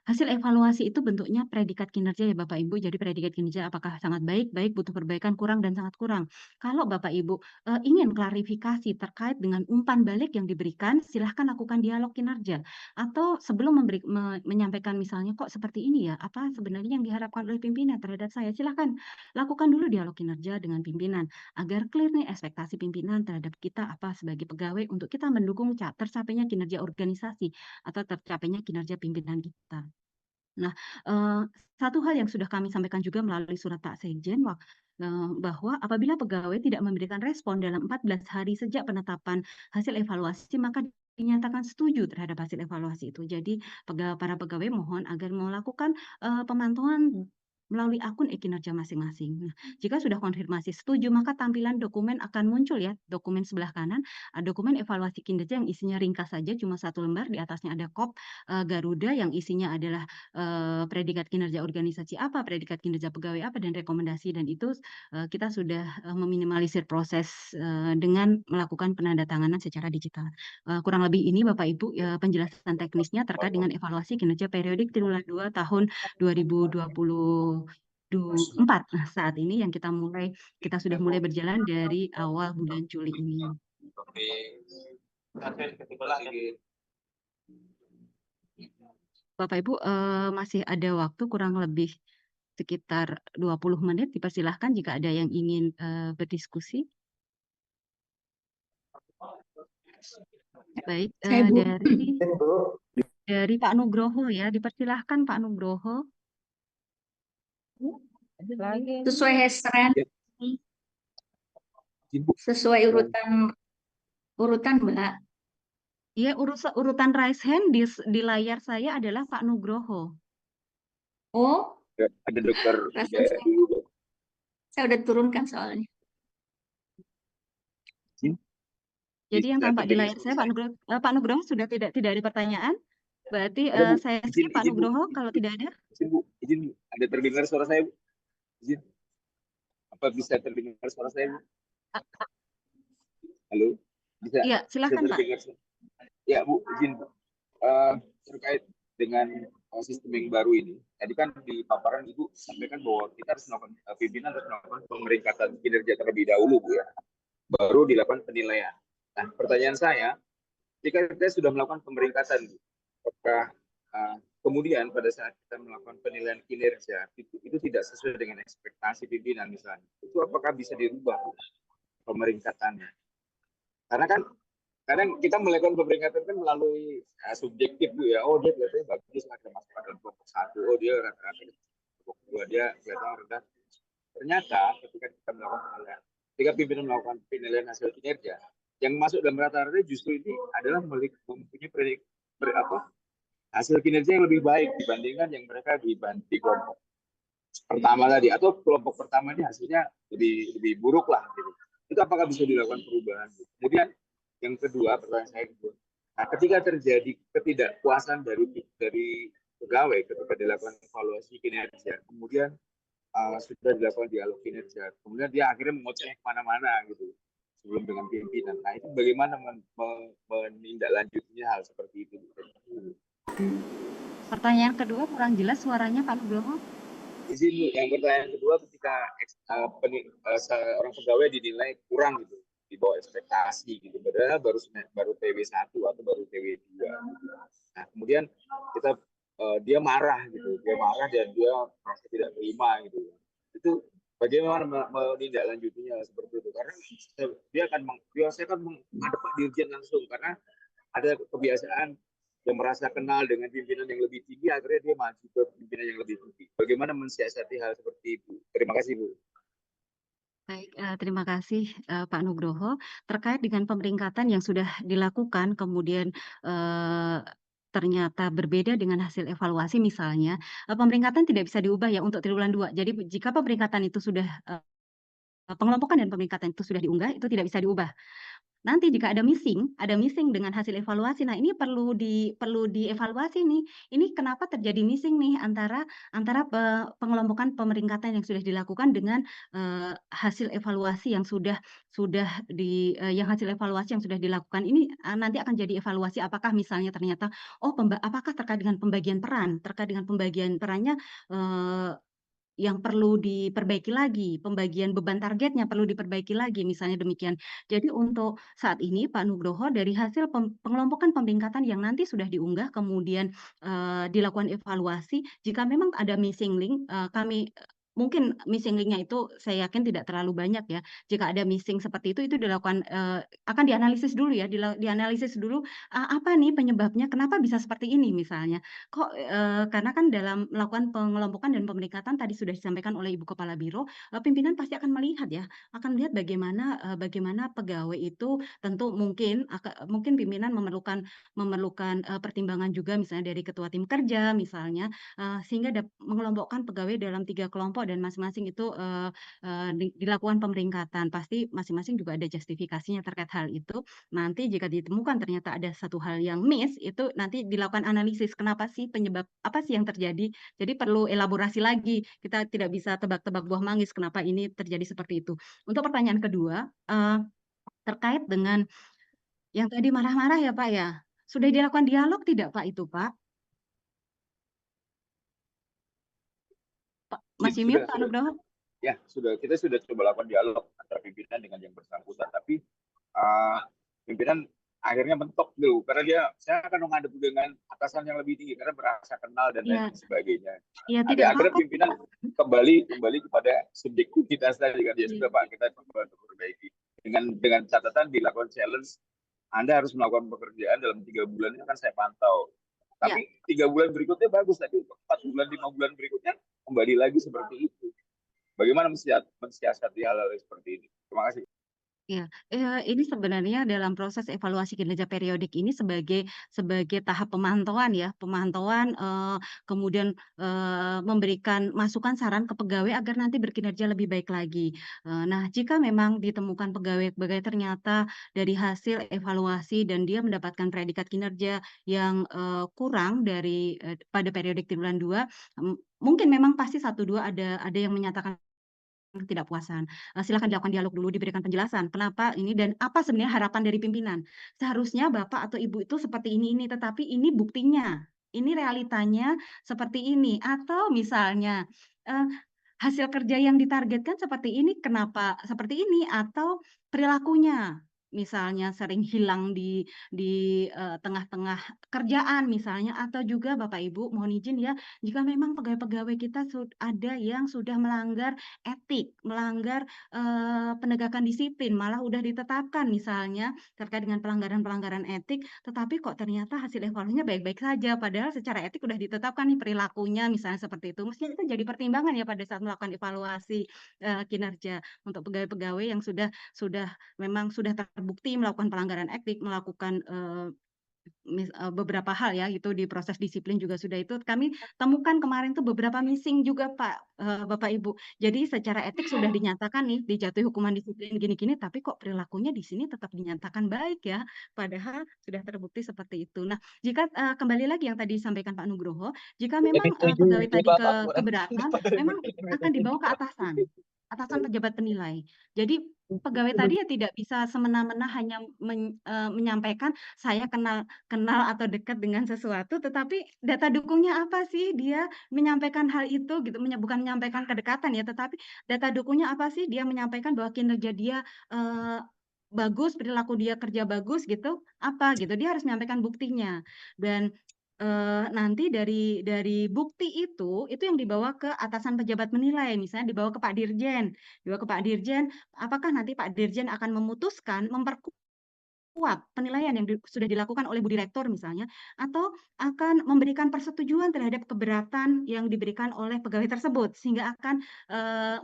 hasil evaluasi itu bentuknya predikat kinerja ya Bapak Ibu. Jadi predikat kinerja apakah sangat baik, baik, butuh perbaikan, kurang, dan sangat kurang. Kalau Bapak Ibu ingin klarifikasi terkait dengan umpan balik yang diberikan, silahkan lakukan dialog kinerja. Atau sebelum menyampaikan misalnya kok seperti ini ya, apa sebenarnya yang diharapkan oleh pimpinan terhadap saya, silahkan lakukan dulu dialog kinerja dengan pimpinan agar clear nih ekspektasi pimpinan terhadap kita apa sebagai pegawai untuk kita mendukung tercapainya kinerja organisasi atau tercapainya kinerja pimpinan kita. Nah, satu hal yang sudah kami sampaikan juga melalui surat Pak Sekjen bahwa apabila pegawai tidak memberikan respon dalam 14 hari sejak penetapan hasil evaluasi, maka dinyatakan setuju terhadap hasil evaluasi itu. Jadi para pegawai mohon agar melakukan pemantauan melalui akun e-kinerja masing-masing. Nah, jika sudah konfirmasi setuju, maka tampilan dokumen akan muncul ya, dokumen sebelah kanan, dokumen evaluasi kinerja yang isinya ringkas saja, cuma 1 lembar, di atasnya ada kop Garuda yang isinya adalah predikat kinerja organisasi apa, predikat kinerja pegawai apa, dan rekomendasi, dan itu kita sudah meminimalisir proses dengan melakukan penandatanganan secara digital. Kurang lebih ini Bapak Ibu penjelasan teknisnya terkait dengan evaluasi kinerja periodik triwulan 2 tahun 2024 saat ini yang kita sudah mulai berjalan dari awal bulan Juli ini. Bapak Ibu masih ada waktu kurang lebih sekitar 20 menit, dipersilahkan jika ada yang ingin berdiskusi. Baik, dari Pak Nugroho ya, dipersilahkan Pak Nugroho. Sesuai hastran, sesuai urutan Mbak. Iya, urutan raise hand di layar saya adalah Pak Nugroho. Oh, ada dokter saya udah turunkan soalnya. Jadi yang tampak di layar saya Pak Nugroho sudah tidak ada pertanyaan. Berarti saya skip Pak Nugroho kalau tidak ada. Izin, ada terdengar suara saya, Bu? Izin. Apa bisa terdengar suara saya, Bu? Halo? Bisa? Iya, silakan Pak. Ya, Bu, izin. Terkait dengan sistem yang baru ini, tadi kan di paparan Ibu sampaikan bahwa kita harus melakukan, pimpinan harus melakukan pemeringkatan kinerja terlebih dahulu, Bu ya. Baru dilakukan penilaian. Nah, pertanyaan saya, jika kita sudah melakukan pemeringkatan, apakah kemudian pada saat kita melakukan penilaian kinerja itu tidak sesuai dengan ekspektasi pimpinan misalnya, itu apakah bisa dirubah pemeringkatannya? Karena kan kadang kita melakukan pemeringkatan kan melalui subjektif, Bu ya. Oh, dia kelihatannya bagus, ada masuk dalam kelompok 1. Oh, dia rata-rata kelompok 2, dia kelihatan rendah. Ternyata ketika kita melakukan penilaian, ketika pimpinan melakukan penilaian hasil kinerja, yang masuk dalam rata-rata justru ini adalah mempunyai hasil kinerja yang lebih baik dibandingkan yang mereka di kelompok pertama tadi, atau kelompok pertama ini hasilnya lebih buruk lah gitu. Itu apakah bisa dilakukan perubahan? Kemudian yang kedua, pertanyaan saya kedua, nah, ketika terjadi ketidakpuasan dari pegawai ketika dilakukan evaluasi kinerja, kemudian sudah dilakukan dialog kinerja, kemudian dia akhirnya mengoceh kemana-mana gitu. sebelum dengan pimpinan. Nah itu bagaimana menindaklanjutinya hal seperti itu? Pertanyaan kedua kurang jelas suaranya Pak Nugroho. Izin Bu, yang pertanyaan kedua ketika seorang pegawai dinilai kurang gitu di bawah ekspektasi gitu, padahal baru TW1 atau baru TW2. Nah kemudian dia marah gitu, dan dia merasa tidak terima gitu. Itu bagaimana menindaklanjutinya seperti itu? Karena dia akan menghadap Pak Dirjen langsung, karena ada kebiasaan yang merasa kenal dengan pimpinan yang lebih tinggi, akhirnya dia maju ke pimpinan yang lebih tinggi. Bagaimana mensiasati hal seperti itu? Terima kasih Bu. Baik, terima kasih Pak Nugroho. Terkait dengan pemeringkatan yang sudah dilakukan, kemudian ternyata berbeda dengan hasil evaluasi misalnya, pemeringkatan tidak bisa diubah ya untuk triwulan 2. Jadi jika pemeringkatan itu sudah pengelompokan dan pemeringkatan itu sudah diunggah, itu tidak bisa diubah. Nanti jika ada missing dengan hasil evaluasi, nah ini perlu dievaluasi nih. Ini kenapa terjadi missing nih antara pengelompokan pemeringkatan yang sudah dilakukan dengan hasil evaluasi yang hasil evaluasi yang sudah dilakukan ini nanti akan jadi evaluasi apakah misalnya ternyata apakah terkait dengan pembagian perannya yang perlu diperbaiki lagi, pembagian beban targetnya perlu diperbaiki lagi, misalnya demikian. Jadi untuk saat ini Pak Nugroho dari hasil pengelompokan pemeringkatan yang nanti sudah diunggah, kemudian dilakukan evaluasi, jika memang ada missing link, mungkin missing link-nya itu saya yakin tidak terlalu banyak ya. Jika ada missing seperti itu dilakukan akan dianalisis dulu ya, dianalisis dulu apa nih penyebabnya, kenapa bisa seperti ini misalnya. Karena kan dalam melakukan pengelompokan dan pemeringkatan tadi sudah disampaikan oleh Ibu Kepala Biro, pimpinan pasti akan melihat ya, akan melihat bagaimana pegawai itu tentu mungkin pimpinan memerlukan pertimbangan juga misalnya dari ketua tim kerja misalnya, sehingga mengelompokkan pegawai dalam 3 kelompok dan masing-masing itu dilakukan pemeringkatan. Pasti masing-masing juga ada justifikasinya terkait hal itu. Nanti jika ditemukan ternyata ada satu hal yang miss, itu nanti dilakukan analisis kenapa sih, penyebab apa sih yang terjadi. Jadi perlu elaborasi lagi. Kita tidak bisa tebak-tebak buah manggis kenapa ini terjadi seperti itu. Untuk pertanyaan kedua, terkait dengan yang tadi marah-marah ya Pak ya. Sudah dilakukan dialog tidak Pak itu Pak? Masih mute Pak Nugroho? Ya, kita sudah coba lakukan dialog antara pimpinan dengan yang bersangkutan, tapi pimpinan akhirnya mentok dulu karena saya akan menghadap dengan atasan yang lebih tinggi karena merasa kenal dan lain sebagainya. Akhirnya pimpinan kembali kepada subjektivitas tadi kan, ya sudah Pak, kita coba untuk perbaiki dengan catatan dilakukan challenge. Anda harus melakukan pekerjaan dalam 3 bulan ini akan saya pantau. Tapi 3 bulan berikutnya bagus, tapi 4 bulan 5 bulan berikutnya kembali lagi seperti itu. Bagaimana mensiasati hal-hal seperti ini? Terima kasih. Ya, ini sebenarnya dalam proses evaluasi kinerja periodik ini sebagai tahap pemantauan ya, kemudian memberikan masukan saran ke pegawai agar nanti berkinerja lebih baik lagi. Nah, jika memang ditemukan pegawai ternyata dari hasil evaluasi dan dia mendapatkan predikat kinerja yang kurang dari pada periodik triwulan 2, mungkin memang pasti 1-2 ada yang menyatakan ketidakpuasan. Silakan dilakukan dialog dulu, diberikan penjelasan kenapa ini dan apa sebenarnya harapan dari pimpinan. Seharusnya Bapak atau Ibu itu seperti ini, tetapi ini buktinya, ini realitanya seperti ini. Atau misalnya hasil kerja yang ditargetkan seperti ini, kenapa seperti ini? Atau perilakunya, misalnya sering hilang di tengah-tengah kerjaan misalnya, atau juga Bapak Ibu mohon izin ya, jika memang pegawai-pegawai kita ada yang sudah melanggar etik, melanggar penegakan disiplin, malah udah ditetapkan misalnya terkait dengan pelanggaran-pelanggaran etik, tetapi kok ternyata hasil evaluasinya baik-baik saja, padahal secara etik udah ditetapkan nih perilakunya misalnya seperti itu. Mestinya itu jadi pertimbangan ya pada saat melakukan evaluasi kinerja untuk pegawai-pegawai yang memang sudah terbukti melakukan pelanggaran etik, melakukan beberapa hal ya, itu di proses disiplin juga sudah itu kami temukan kemarin tuh beberapa missing juga Pak, Bapak Ibu. Jadi secara etik sudah dinyatakan nih dijatuhi hukuman disiplin gini-gini, tapi kok perilakunya di sini tetap dinyatakan baik ya, padahal sudah terbukti seperti itu. Nah, jika kembali lagi yang tadi disampaikan Pak Nugroho, jika memang pegawai tadi keberatan, memang akan dibawa ke atasan. atasan pejabat penilai. Jadi pegawai tadi ya tidak bisa semena-mena hanya menyampaikan saya kenal atau dekat dengan sesuatu, tetapi data dukungnya apa sih dia menyampaikan hal itu gitu, bukan menyampaikan kedekatan ya, tetapi data dukungnya apa sih dia menyampaikan bahwa kinerja dia bagus, perilaku dia kerja bagus gitu, apa gitu. Dia harus menyampaikan buktinya. Dan nanti dari bukti itu yang dibawa ke atasan pejabat menilai, misalnya dibawa ke Pak Dirjen, apakah nanti Pak Dirjen akan memutuskan memperkuat penilaian yang sudah dilakukan oleh Bu Direktur misalnya, atau akan memberikan persetujuan terhadap keberatan yang diberikan oleh pegawai tersebut, sehingga akan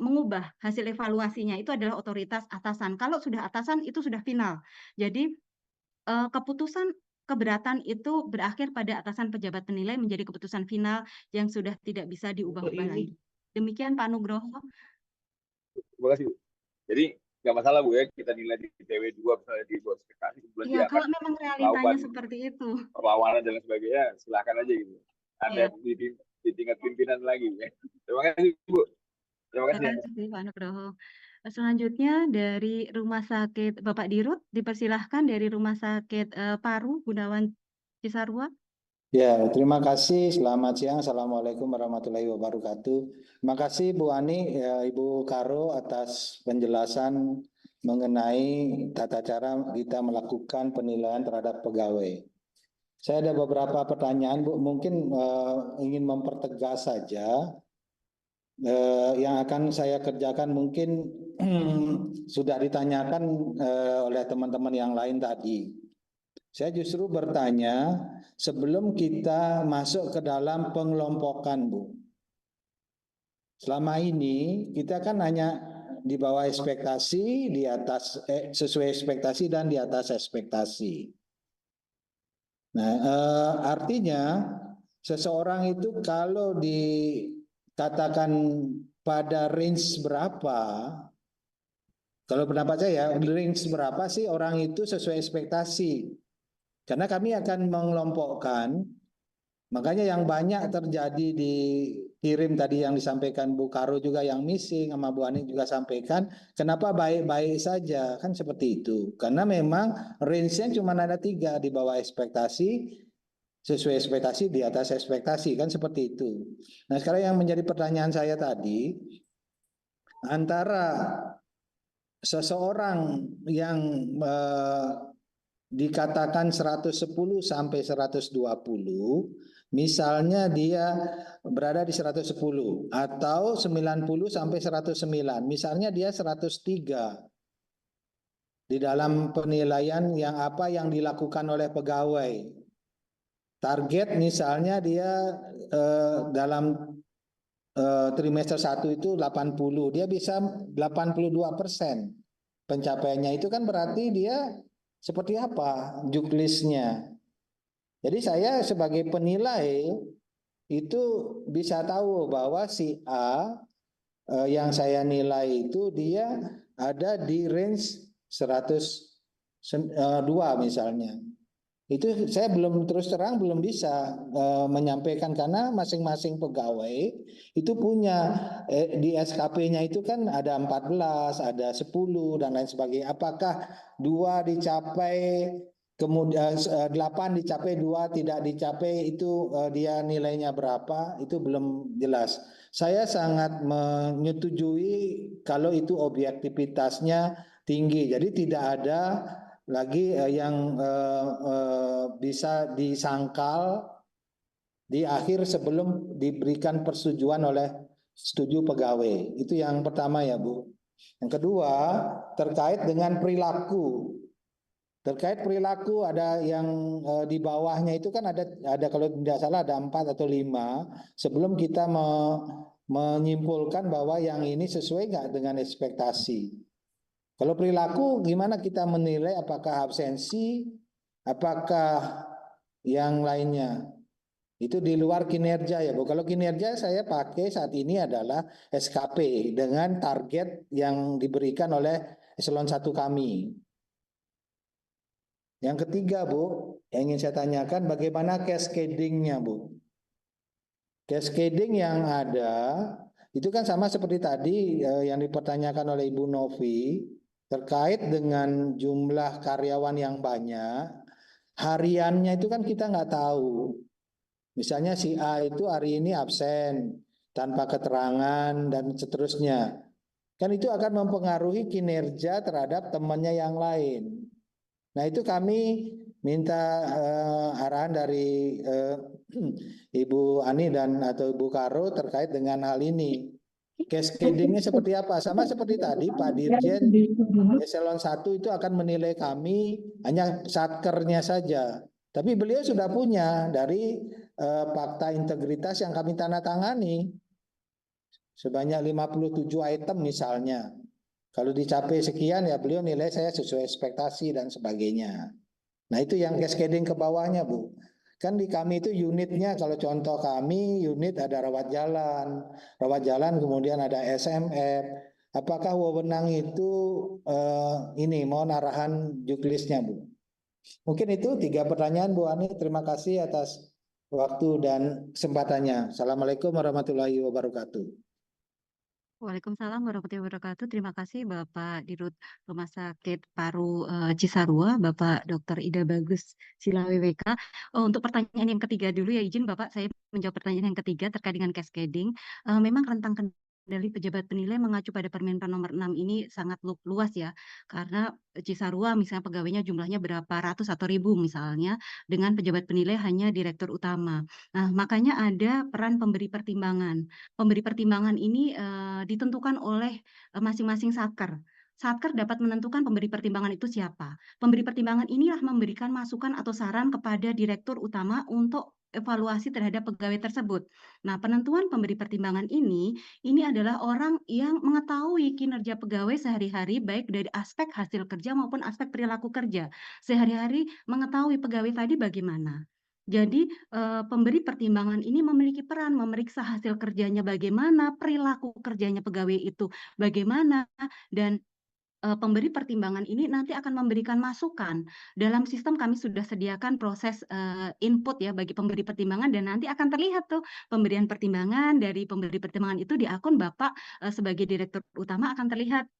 mengubah hasil evaluasinya. Itu adalah otoritas atasan. Kalau sudah atasan itu sudah final. Jadi keputusan keberatan itu berakhir pada atasan pejabat penilai menjadi keputusan final yang sudah tidak bisa diubah-ubah lagi. Demikian Pak Nugroho. Terima kasih, Bu. Jadi nggak masalah, Bu, ya kita nilai di TW2 misalnya di luar ekspektasi, kemudian Iya, dia kalau akan memang realitanya melakukan seperti itu. perlawanan dan lain sebagainya, silakan aja gitu. Ada Iya. di tingkat pimpinan lagi, ya. Terima kasih, Bu. Terima kasih. Terima kasih Pak Nugroho. Selanjutnya dari Rumah Sakit Bapak Dirut, dipersilahkan dari Rumah Sakit Paru Gunawan Cisarua. Ya, terima kasih. Selamat siang. Assalamualaikum warahmatullahi wabarakatuh. Terima kasih Bu Ani, Ibu Karo atas penjelasan mengenai tata cara kita melakukan penilaian terhadap pegawai. Saya ada beberapa pertanyaan, Bu. Mungkin ingin mempertegas saja. Yang akan saya kerjakan mungkin sudah ditanyakan oleh teman-teman yang lain tadi. Saya justru bertanya sebelum kita masuk ke dalam pengelompokan, Bu. Selama ini kita kan hanya di bawah ekspektasi, di atas sesuai ekspektasi dan di atas ekspektasi. Nah, artinya seseorang itu kalau dikatakan pada range berapa, kalau pendapat saya, range berapa sih orang itu sesuai ekspektasi? Karena kami akan mengelompokkan, makanya yang banyak terjadi di kirim tadi yang disampaikan Bu Karo juga yang missing, sama Bu Ani juga sampaikan, kenapa baik-baik saja, kan seperti itu. Karena memang range-nya cuma ada 3, di bawah ekspektasi, sesuai ekspektasi, di atas ekspektasi, kan seperti itu. Nah sekarang yang menjadi pertanyaan saya tadi, antara seseorang yang dikatakan 110 sampai 120, misalnya dia berada di 110 atau 90 sampai 109, misalnya dia 103 di dalam penilaian yang dilakukan oleh pegawai. Target misalnya dia dalam trimester 1 itu 80, dia bisa 82%. Pencapaiannya itu kan berarti dia seperti apa juklisnya. Jadi saya sebagai penilai itu bisa tahu bahwa si A yang saya nilai itu dia ada di range 102 misalnya. Itu saya terus terang belum bisa menyampaikan karena masing-masing pegawai itu punya di SKP-nya itu kan ada 14, ada 10 dan lain sebagainya. Apakah 2 dicapai, kemudian 8 dicapai, 2 tidak dicapai, itu dia nilainya berapa? Itu belum jelas. Saya sangat menyetujui kalau itu objektivitasnya tinggi. Jadi tidak ada lagi yang bisa disangkal di akhir sebelum diberikan persetujuan oleh setuju pegawai. Itu yang pertama ya Bu. Yang kedua terkait dengan perilaku. Terkait perilaku ada yang di bawahnya itu kan ada kalau tidak salah ada 4 atau 5 sebelum kita menyimpulkan bahwa yang ini sesuai nggak dengan ekspektasi. Kalau perilaku gimana kita menilai apakah absensi, apakah yang lainnya? Itu di luar kinerja ya Bu. Kalau kinerja saya pakai saat ini adalah SKP dengan target yang diberikan oleh eselon 1 kami. Yang ketiga Bu, yang ingin saya tanyakan bagaimana cascading-nya Bu. Cascading yang ada itu kan sama seperti tadi yang dipertanyakan oleh Ibu Novi terkait dengan jumlah karyawan yang banyak, hariannya itu kan kita nggak tahu. Misalnya si A itu hari ini absen tanpa keterangan dan seterusnya. Kan itu akan mempengaruhi kinerja terhadap temannya yang lain. Nah itu kami minta arahan dari Ibu Ani dan atau Ibu Karo terkait dengan hal ini. Cascadingnya seperti apa? Sama seperti tadi Pak Dirjen Eselon 1 itu akan menilai kami hanya satkernya saja. Tapi beliau sudah punya dari fakta integritas yang kami tanda tangani. Sebanyak 57 item misalnya. Kalau dicapai sekian ya beliau nilai saya sesuai ekspektasi dan sebagainya. Nah itu yang cascading ke bawahnya Bu. Kan di kami itu unitnya, kalau contoh kami unit ada rawat jalan kemudian ada SMF. Apakah wewenang itu ini mohon arahan juklisnya Bu. Mungkin itu 3 pertanyaan Bu Ani. Terima kasih atas waktu dan kesempatannya. Assalamualaikum warahmatullahi wabarakatuh. Waalaikumsalam warahmatullahi wabarakatuh. Terima kasih Bapak Dirut Rumah Sakit Paru Cisarua, Bapak Dr. Ida Bagus Silawe WK. Untuk pertanyaan yang ketiga dulu ya, izin Bapak saya menjawab pertanyaan yang ketiga terkait dengan cascading. Memang rentang kendali pejabat penilai mengacu pada Permenpan nomor 6 ini sangat luas ya, karena Cisarua misalnya pegawainya jumlahnya berapa ratus atau ribu misalnya, dengan pejabat penilai hanya direktur utama. Nah, makanya ada peran pemberi pertimbangan. Pemberi pertimbangan ini ditentukan oleh masing-masing satker. Satker dapat menentukan pemberi pertimbangan itu siapa. Pemberi pertimbangan inilah memberikan masukan atau saran kepada direktur utama untuk evaluasi terhadap pegawai tersebut. Nah, penentuan pemberi pertimbangan ini adalah orang yang mengetahui kinerja pegawai sehari-hari baik dari aspek hasil kerja maupun aspek perilaku kerja. Sehari-hari mengetahui pegawai tadi bagaimana. Jadi pemberi pertimbangan ini memiliki peran memeriksa hasil kerjanya bagaimana, perilaku kerjanya pegawai itu bagaimana, dan pemberi pertimbangan ini nanti akan memberikan masukan. Dalam sistem kami sudah sediakan proses input ya bagi pemberi pertimbangan, dan nanti akan terlihat tuh pemberian pertimbangan dari pemberi pertimbangan itu di akun Bapak sebagai direktur utama, akan terlihat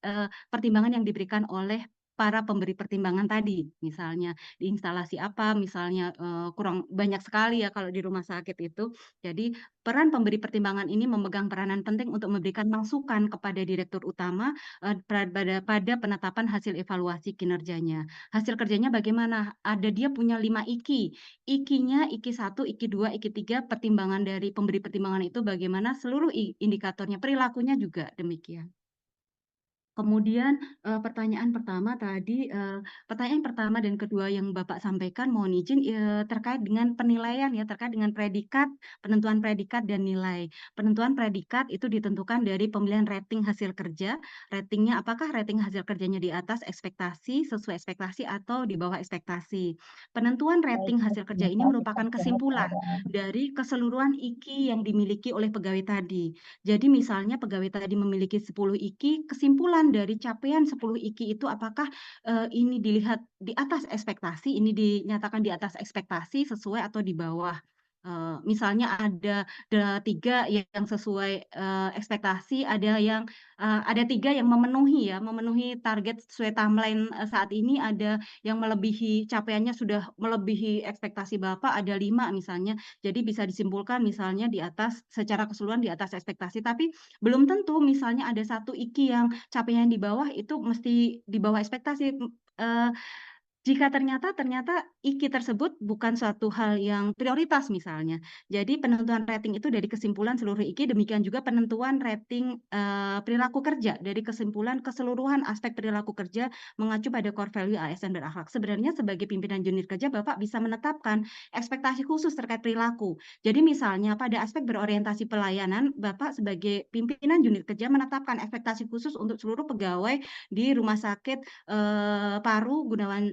pertimbangan yang diberikan oleh para pemberi pertimbangan tadi. Misalnya di instalasi apa, misalnya kurang banyak sekali ya kalau di rumah sakit itu. Jadi peran pemberi pertimbangan ini memegang peranan penting untuk memberikan masukan kepada direktur utama pada penetapan hasil evaluasi kinerjanya. Hasil kerjanya bagaimana? Ada dia punya 5 IKI. IKI-nya, IKI 1, IKI 2, IKI 3, pertimbangan dari pemberi pertimbangan itu bagaimana, seluruh indikatornya, perilakunya juga demikian. Kemudian pertanyaan pertama tadi, pertanyaan pertama dan kedua yang Bapak sampaikan mohon izin terkait dengan penilaian ya, terkait dengan predikat, penentuan predikat dan nilai. Penentuan predikat itu ditentukan dari pemilihan rating hasil kerja. Ratingnya apakah rating hasil kerjanya di atas ekspektasi, sesuai ekspektasi atau di bawah ekspektasi. Penentuan rating hasil kerja ini merupakan kesimpulan dari keseluruhan IKI yang dimiliki oleh pegawai tadi. Jadi misalnya pegawai tadi memiliki 10 IKI, kesimpulan dari capaian 10 IKI itu apakah ini dilihat di atas ekspektasi, ini dinyatakan di atas ekspektasi, sesuai atau di bawah. Misalnya ada 3 yang sesuai ekspektasi, ada 3 yang memenuhi target sesuai timeline saat ini, ada yang melebihi capaiannya sudah melebihi ekspektasi Bapak, ada 5 misalnya. Jadi bisa disimpulkan misalnya di atas secara keseluruhan di atas ekspektasi, tapi belum tentu misalnya ada 1 IKI yang capaian di bawah itu mesti di bawah ekspektasi. Jika ternyata IKI tersebut bukan suatu hal yang prioritas misalnya. Jadi penentuan rating itu dari kesimpulan seluruh IKI, demikian juga penentuan rating perilaku kerja dari kesimpulan keseluruhan aspek perilaku kerja mengacu pada core value ASN dan akhlak. Sebenarnya sebagai pimpinan unit kerja Bapak bisa menetapkan ekspektasi khusus terkait perilaku. Jadi misalnya pada aspek berorientasi pelayanan, Bapak sebagai pimpinan unit kerja menetapkan ekspektasi khusus untuk seluruh pegawai di Rumah Sakit Paru Gunawan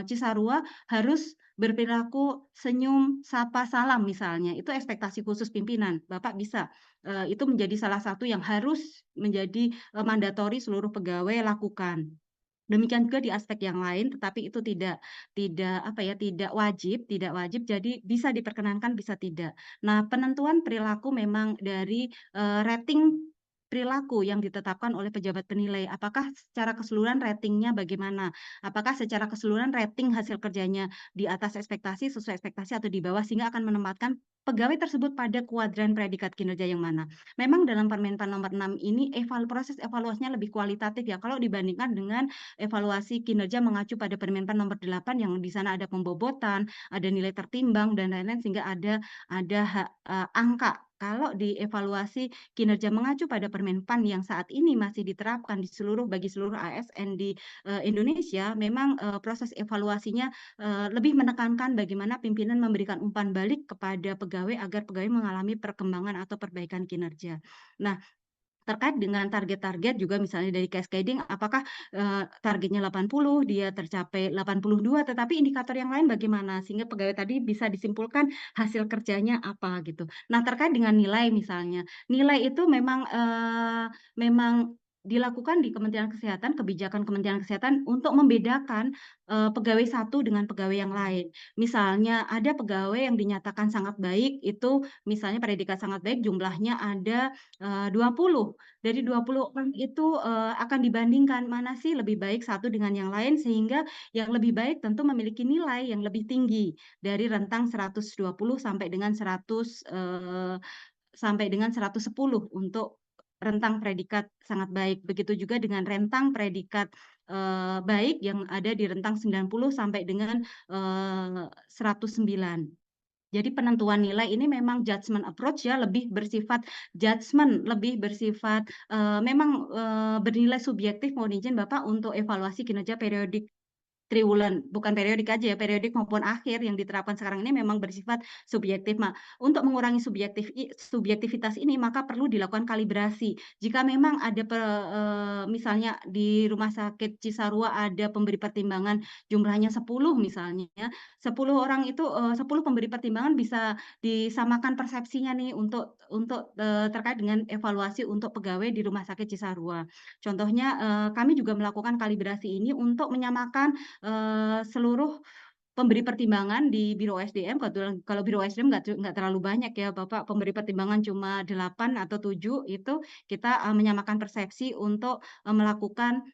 Cisarua harus berperilaku senyum, sapa, salam misalnya. Itu ekspektasi khusus pimpinan. Bapak bisa itu menjadi salah satu yang harus menjadi mandatori seluruh pegawai lakukan. Demikian juga di aspek yang lain, tetapi itu tidak wajib, jadi bisa diperkenankan, bisa tidak. Nah, penentuan perilaku memang dari rating perilaku yang ditetapkan oleh pejabat penilai. Apakah secara keseluruhan ratingnya bagaimana? Apakah secara keseluruhan rating hasil kerjanya di atas ekspektasi, sesuai ekspektasi, atau di bawah, sehingga akan menempatkan pegawai tersebut pada kuadran predikat kinerja yang mana. Memang dalam Permenpan nomor 6 ini proses evaluasinya lebih kualitatif ya, kalau dibandingkan dengan evaluasi kinerja mengacu pada Permenpan nomor 8 yang di sana ada pembobotan, ada nilai tertimbang, dan lain-lain, sehingga ada angka. Kalau di evaluasi kinerja mengacu pada Permenpan yang saat ini masih diterapkan bagi seluruh ASN di Indonesia, memang proses evaluasinya lebih menekankan bagaimana pimpinan memberikan umpan balik kepada pegawai agar pegawai mengalami perkembangan atau perbaikan kinerja. Nah, terkait dengan target-target juga, misalnya dari cascading, apakah targetnya 80, dia tercapai 82, tetapi indikator yang lain bagaimana, sehingga pegawai tadi bisa disimpulkan hasil kerjanya apa gitu. Nah, terkait dengan nilai misalnya, nilai itu memang dilakukan di Kementerian Kesehatan, kebijakan Kementerian Kesehatan untuk membedakan pegawai satu dengan pegawai yang lain. Misalnya ada pegawai yang dinyatakan sangat baik, itu misalnya predikat sangat baik jumlahnya ada 20. Dari 20 orang itu akan dibandingkan mana sih lebih baik satu dengan yang lain, sehingga yang lebih baik tentu memiliki nilai yang lebih tinggi dari rentang 120 sampai dengan 110 untuk rentang predikat sangat baik. Begitu juga dengan rentang predikat baik yang ada di rentang 90 sampai dengan 109. Jadi penentuan nilai ini memang judgment approach ya, lebih bersifat judgment, lebih bersifat memang bernilai subjektif, mohon izin Bapak, untuk evaluasi kinerja periodik triwulan, bukan periodik aja ya, periodik maupun akhir yang diterapkan sekarang ini memang bersifat subjektif. Untuk mengurangi subjektivitas ini, maka perlu dilakukan kalibrasi. Jika memang ada misalnya di Rumah Sakit Cisarua ada pemberi pertimbangan jumlahnya 10 misalnya, 10 orang itu 10 pemberi pertimbangan bisa disamakan persepsinya nih untuk terkait dengan evaluasi untuk pegawai di Rumah Sakit Cisarua. Contohnya kami juga melakukan kalibrasi ini untuk menyamakan seluruh pemberi pertimbangan di Biro SDM. Kalau Biro SDM nggak terlalu banyak ya Bapak, pemberi pertimbangan cuma 8 atau 7, itu kita menyamakan persepsi untuk melakukan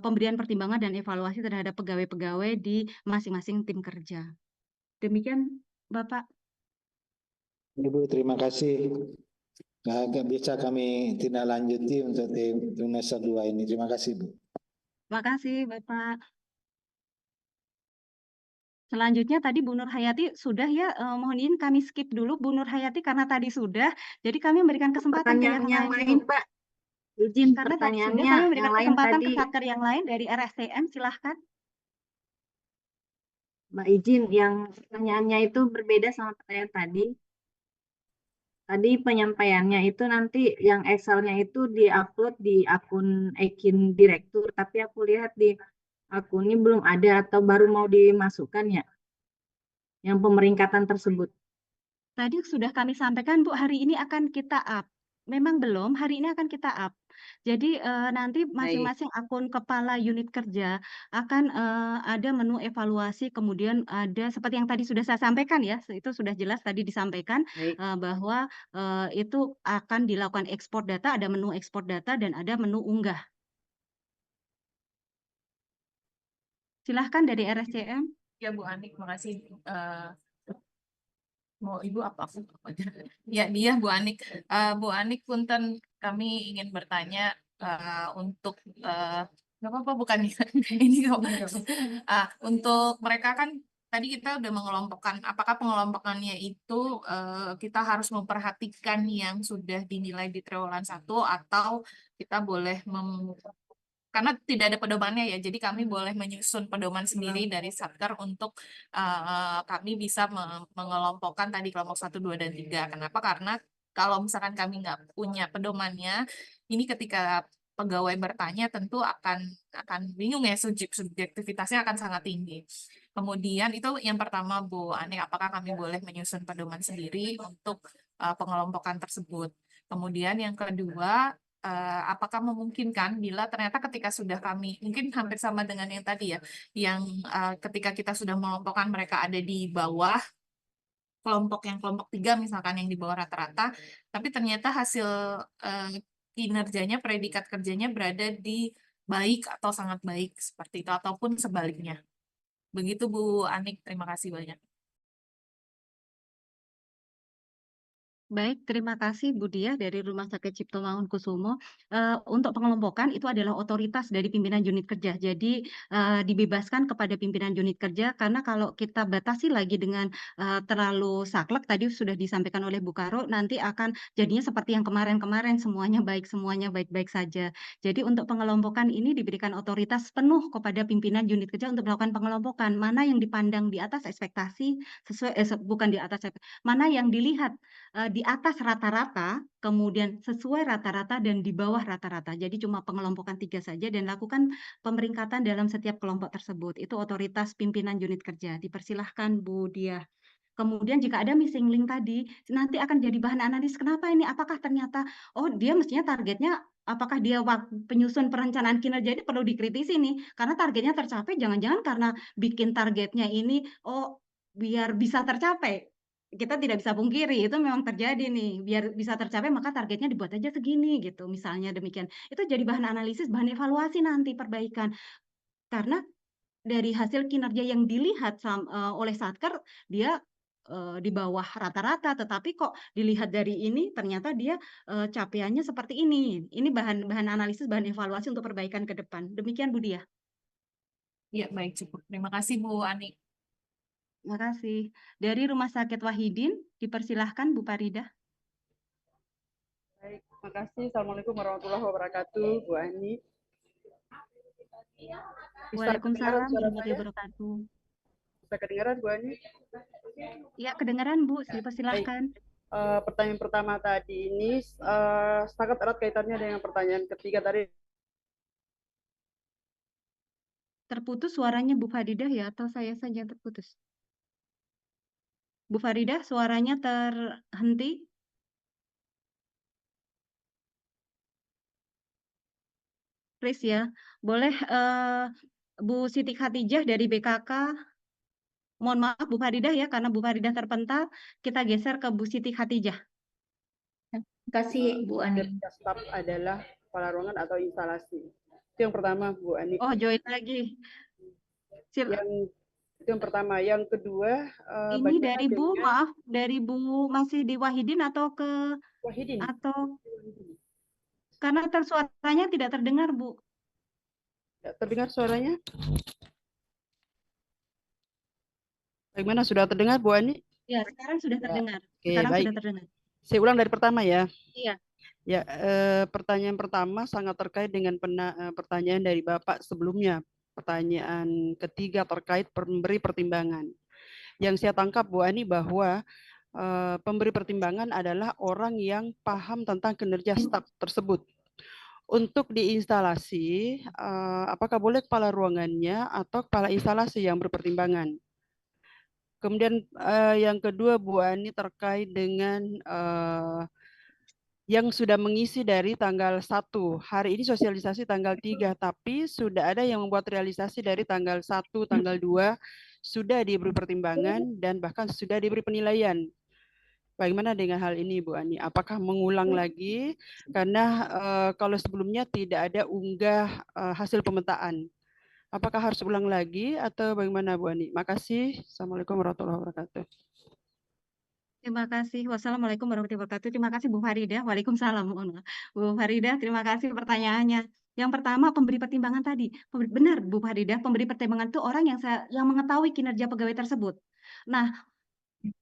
pemberian pertimbangan dan evaluasi terhadap pegawai-pegawai di masing-masing tim kerja. Demikian Bapak. Ibu, terima kasih. Bisa kami tindak lanjuti untuk tim trimester 2 ini. Terima kasih, Bu. Terima kasih Bapak. Selanjutnya tadi Bu Nur Hayati sudah ya, mohon izin kami skip dulu Bu Nur Hayati karena tadi sudah. Jadi kami memberikan kesempatan ke yang lain, Mbak. Izin karena tadi sudah pertanyaannya kami memberikan yang lain kesempatan tadi. ke satker yang lain dari RSTM, silahkan. Mbak izin, yang pertanyaannya itu berbeda sama pertanyaan tadi. Tadi penyampaiannya itu nanti yang Excel-nya itu diupload di akun Ekin Direktur, tapi aku lihat di akun ini belum ada atau baru mau dimasukkan ya, yang pemeringkatan tersebut. Tadi sudah kami sampaikan Bu, hari ini akan kita up. Memang belum, hari ini akan kita up. Jadi nanti masing-masing akun kepala unit kerja akan ada menu evaluasi, kemudian ada seperti yang tadi sudah saya sampaikan ya, itu sudah jelas tadi disampaikan bahwa itu akan dilakukan ekspor data, ada menu ekspor data dan ada menu unggah. Silahkan dari RSCM. Ya Bu Anik, makasih. Mau Ibu apa aku? Ya dia Bu Anik. Bu Anik, punten kami ingin bertanya untuk nggak apa-apa bukan ini kok. Untuk mereka kan tadi kita udah mengelompokkan. Apakah pengelompokannya itu kita harus memperhatikan yang sudah dinilai di triwulan 1 atau kita boleh karena tidak ada pedomannya ya, jadi kami boleh menyusun pedoman sendiri dari Satker untuk kami bisa mengelompokkan tadi kelompok 1, 2, dan 3. Kenapa? Karena kalau misalkan kami nggak punya pedomannya, ini ketika pegawai bertanya tentu akan bingung ya, subjektivitasnya akan sangat tinggi. Kemudian itu yang pertama Bu Ani, apakah kami boleh menyusun pedoman sendiri untuk pengelompokan tersebut. Kemudian yang kedua, apakah memungkinkan bila ternyata ketika sudah kami mungkin hampir sama dengan yang tadi ya, yang ketika kita sudah mengelompokkan mereka ada di bawah kelompok 3 misalkan yang di bawah rata-rata, tapi ternyata hasil kinerjanya, predikat kerjanya berada di baik atau sangat baik seperti itu, ataupun sebaliknya. Begitu Bu Anik, terima kasih banyak. Baik, terima kasih Bu Diah dari Rumah Sakit Cipto Mangunkusumo. Untuk pengelompokan itu adalah otoritas dari pimpinan unit kerja. Jadi dibebaskan kepada pimpinan unit kerja karena kalau kita batasi lagi dengan terlalu saklek tadi sudah disampaikan oleh Bu Karo, nanti akan jadinya seperti yang kemarin-kemarin semuanya baik-baik saja. Jadi untuk pengelompokan ini diberikan otoritas penuh kepada pimpinan unit kerja untuk melakukan pengelompokan. Mana yang dipandang di atas ekspektasi sesuai bukan di atas mana yang dilihat di atas rata-rata, kemudian sesuai rata-rata dan di bawah rata-rata. Jadi cuma pengelompokan 3 saja dan lakukan pemeringkatan dalam setiap kelompok tersebut. Itu otoritas pimpinan unit kerja. Dipersilahkan Bu Diah. Kemudian jika ada missing link tadi, nanti akan jadi bahan analis. Kenapa ini? Apakah ternyata, oh dia mestinya targetnya, apakah dia penyusun perencanaan kinerja ini perlu dikritisi nih? Karena targetnya tercapai, jangan-jangan karena bikin targetnya ini, oh biar bisa tercapai. Kita tidak bisa pungkiri, itu memang terjadi nih. Biar bisa tercapai, maka targetnya dibuat aja segini gitu. Misalnya demikian. Itu jadi bahan analisis, bahan evaluasi nanti perbaikan. Karena dari hasil kinerja yang dilihat oleh Satker, dia di bawah rata-rata, tetapi kok dilihat dari ini ternyata dia capaiannya seperti ini. Ini bahan analisis, bahan evaluasi untuk perbaikan ke depan. Demikian Bu Diah. Ya, baik, cukup. Terima kasih Bu Anik. Terima kasih. Dari Rumah Sakit Wahidin, dipersilahkan Bu Farida. Baik, terima kasih. Assalamualaikum warahmatullahi wabarakatuh, Bu Ani. Waalaikumsalam warahmatullahi wabarakatuh. Bisa kedengaran, Bu Ani? Ya, kedengaran Bu, dipersilahkan. Pertanyaan pertama tadi ini sangat erat kaitannya dengan pertanyaan ketiga tadi. Terputus suaranya Bu Faridah ya, atau saya saja yang terputus? Bu Faridah, suaranya terhenti. Please ya, boleh Bu Siti Khatijah dari BKK. Mohon maaf Bu Faridah ya, karena Bu Faridah terpental, kita geser ke Bu Siti Khatijah. Terima kasih Bu Ani. Staf adalah kepala ruangan atau instalasi. Itu yang pertama, Bu Ani. Oh, join lagi. Itu yang pertama. Yang kedua, ini dari Bu, maaf, dari Bu masih di Wahidin atau ke Wahidin? Atau karena suaranya tidak terdengar, Bu. Tidak terdengar suaranya? Bagaimana, sudah terdengar Bu Ani? Ya, sekarang sudah terdengar. Oke, sekarang baik. sudah terdengar. Saya ulang dari pertama ya. Iya. Ya, pertanyaan pertama sangat terkait dengan pertanyaan dari Bapak sebelumnya. Pertanyaan ketiga terkait pemberi pertimbangan. Yang saya tangkap Bu Ani bahwa pemberi pertimbangan adalah orang yang paham tentang kinerja staf tersebut. Untuk di instalasi, apakah boleh kepala ruangannya atau kepala instalasi yang berpertimbangan? Kemudian yang kedua Bu Ani terkait dengan yang sudah mengisi dari tanggal 1. Hari ini sosialisasi tanggal 3, tapi sudah ada yang membuat realisasi dari tanggal 1, tanggal 2, sudah diberi pertimbangan dan bahkan sudah diberi penilaian. Bagaimana dengan hal ini Bu Ani? Apakah mengulang lagi? Karena kalau sebelumnya tidak ada unggah hasil pemetaan. Apakah harus ulang lagi atau bagaimana Bu Ani? Makasih. Assalamualaikum warahmatullahi wabarakatuh. Terima kasih. Wassalamualaikum warahmatullahi wabarakatuh. Terima kasih Bu Faridah. Waalaikumsalam. Bu Faridah, terima kasih pertanyaannya. Yang pertama, pemberi pertimbangan tadi. Benar Bu Faridah, pemberi pertimbangan itu orang yang mengetahui kinerja pegawai tersebut. Nah,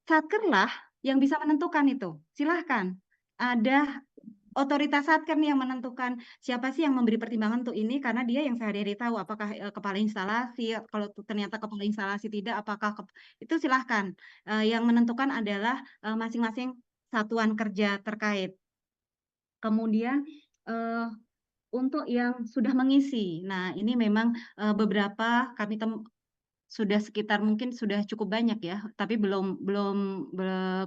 Satkerlah yang bisa menentukan itu. Silahkan. Ada otoritas Satker nih yang menentukan siapa sih yang memberi pertimbangan untuk ini, karena dia yang sehari-hari tahu apakah kepala instalasi, kalau ternyata kepala instalasi tidak, apakah itu silahkan. Yang menentukan adalah masing-masing satuan kerja terkait. Kemudian untuk yang sudah mengisi, nah ini memang beberapa kami sudah sekitar mungkin sudah cukup banyak ya, tapi belum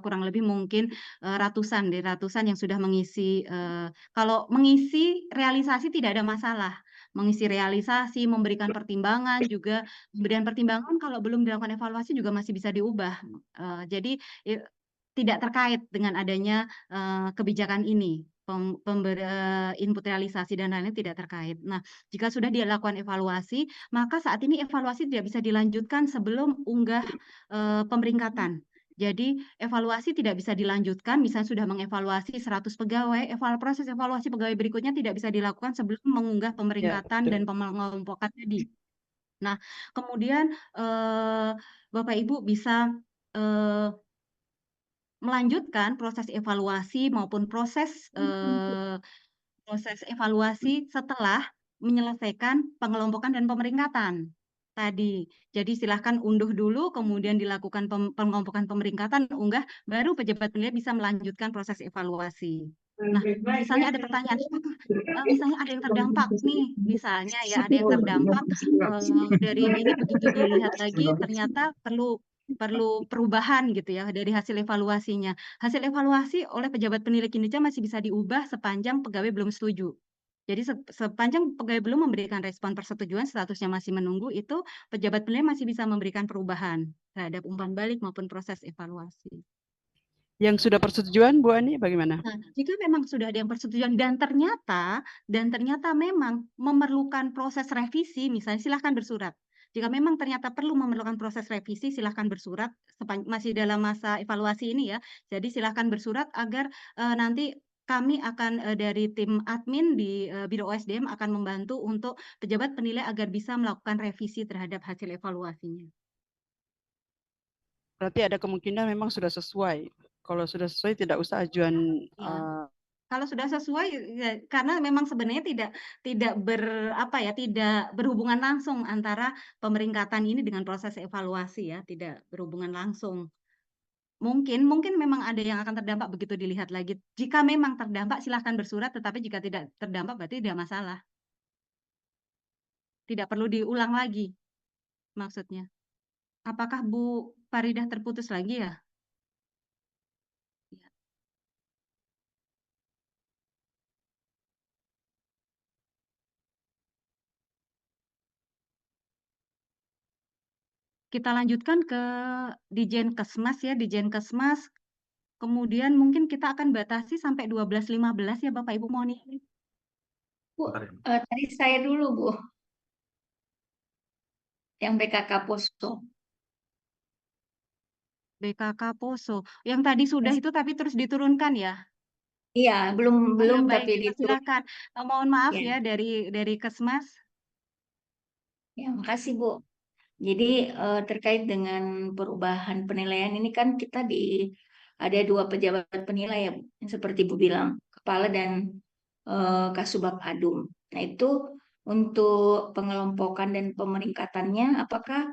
kurang lebih mungkin ratusan yang sudah mengisi. Kalau mengisi realisasi tidak ada masalah, mengisi realisasi, memberikan pertimbangan, juga pemberian pertimbangan kalau belum dilakukan evaluasi juga masih bisa diubah. Jadi tidak terkait dengan adanya kebijakan ini. Input realisasi dan lain-lain tidak terkait. Nah, jika sudah dilakukan evaluasi, maka saat ini evaluasi tidak bisa dilanjutkan sebelum unggah pemeringkatan. Jadi evaluasi tidak bisa dilanjutkan, misalnya sudah mengevaluasi 100 pegawai, proses evaluasi pegawai berikutnya tidak bisa dilakukan sebelum mengunggah pemeringkatan dan pengelompokan tadi. Nah, kemudian Bapak Ibu bisa melanjutkan proses evaluasi maupun proses evaluasi setelah menyelesaikan pengelompokan dan pemeringkatan tadi. Jadi silahkan unduh dulu, kemudian dilakukan pengelompokan pemeringkatan, unggah, baru pejabat penilai bisa melanjutkan proses evaluasi. Nah, misalnya ada pertanyaan, misalnya ada yang terdampak nih, misalnya ya ada yang terdampak dari ini begitu dilihat lagi ternyata perlu perubahan gitu ya dari hasil evaluasinya. Hasil evaluasi oleh pejabat penilai kinerja masih bisa diubah sepanjang pegawai belum setuju. Jadi sepanjang pegawai belum memberikan respon persetujuan, statusnya masih menunggu, itu pejabat penilai masih bisa memberikan perubahan terhadap umpan balik maupun proses evaluasi. Yang sudah persetujuan, Bu Ani, bagaimana? Nah, jika memang sudah ada yang persetujuan dan ternyata memang memerlukan proses revisi, misalnya silahkan bersurat. Jika memang ternyata perlu memerlukan proses revisi, silahkan bersurat, masih dalam masa evaluasi ini ya. Jadi silahkan bersurat agar nanti kami akan dari tim admin di Biro OSDM akan membantu untuk pejabat penilai agar bisa melakukan revisi terhadap hasil evaluasinya. Berarti ada kemungkinan memang sudah sesuai. Kalau sudah sesuai tidak usah ajuan. Ya. Kalau sudah sesuai, ya, karena memang sebenarnya tidak berhubungan langsung antara pemeringkatan ini dengan proses evaluasi ya, tidak berhubungan langsung. Mungkin memang ada yang akan terdampak begitu dilihat lagi. Jika memang terdampak silahkan bersurat, tetapi jika tidak terdampak berarti tidak masalah. Tidak perlu diulang lagi maksudnya. Apakah Bu Faridah terputus lagi ya? Kita lanjutkan ke Dijen Kesmas ya, Dijen Kesmas. Kemudian mungkin kita akan batasi sampai 12.15 ya Bapak Ibu Moni. Bu, tadi saya dulu Bu, yang BKK Poso. BKK Poso. Yang tadi sudah itu tapi terus diturunkan ya? Iya, belum Ya, baik, tapi kita silakan. Mohon maaf Ya. ya dari Kesmas. Ya, makasih Bu. Jadi terkait dengan perubahan penilaian ini kan kita ada 2 pejabat penilai ya, Bu, yang seperti Bu bilang, kepala dan Kasubag Adum. Nah itu untuk pengelompokan dan pemeringkatannya, apakah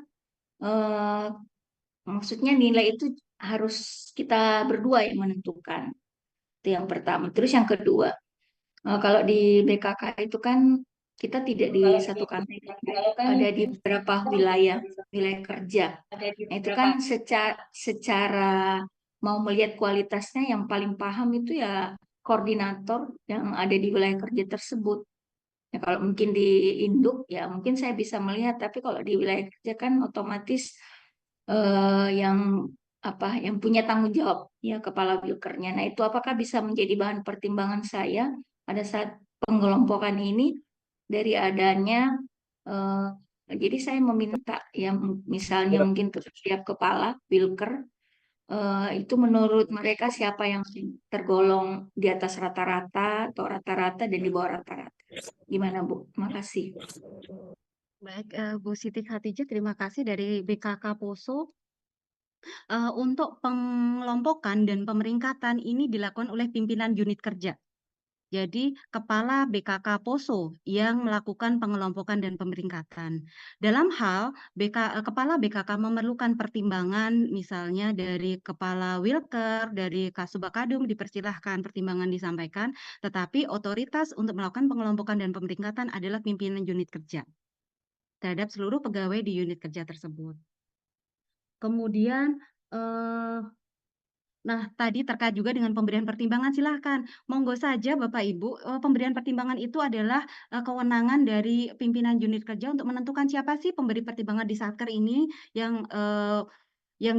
maksudnya nilai itu harus kita berdua yang menentukan? Itu yang pertama. Terus yang kedua, kalau di BKK itu kan kita tidak di satu kantor, ada di beberapa wilayah kerja. Nah, itu kan secara mau melihat kualitasnya yang paling paham itu ya koordinator yang ada di wilayah kerja tersebut. Ya, kalau mungkin di induk ya mungkin saya bisa melihat, tapi kalau di wilayah kerja kan otomatis yang punya tanggung jawab ya kepala wilkernya. Nah, itu apakah bisa menjadi bahan pertimbangan saya pada saat pengelompokan ini dari adanya jadi saya meminta yang misalnya mungkin setiap kepala wilker itu menurut mereka siapa yang tergolong di atas rata-rata atau rata-rata dan di bawah rata-rata. Gimana Bu? Makasih. Baik, Bu Siti Khatijah, terima kasih dari BKK Poso. Untuk pengelompokan dan pemeringkatan ini dilakukan oleh pimpinan unit kerja. Jadi Kepala BKK Poso yang melakukan pengelompokan dan pemeringkatan. Dalam hal Kepala BKK memerlukan pertimbangan misalnya dari Kepala Wilker, dari Kasubag Adum dipersilahkan pertimbangan disampaikan, tetapi otoritas untuk melakukan pengelompokan dan pemeringkatan adalah pimpinan unit kerja terhadap seluruh pegawai di unit kerja tersebut. Kemudian Nah, tadi terkait juga dengan pemberian pertimbangan, silahkan. Monggo saja Bapak Ibu, pemberian pertimbangan itu adalah kewenangan dari pimpinan unit kerja untuk menentukan siapa sih pemberi pertimbangan di Satker ini yang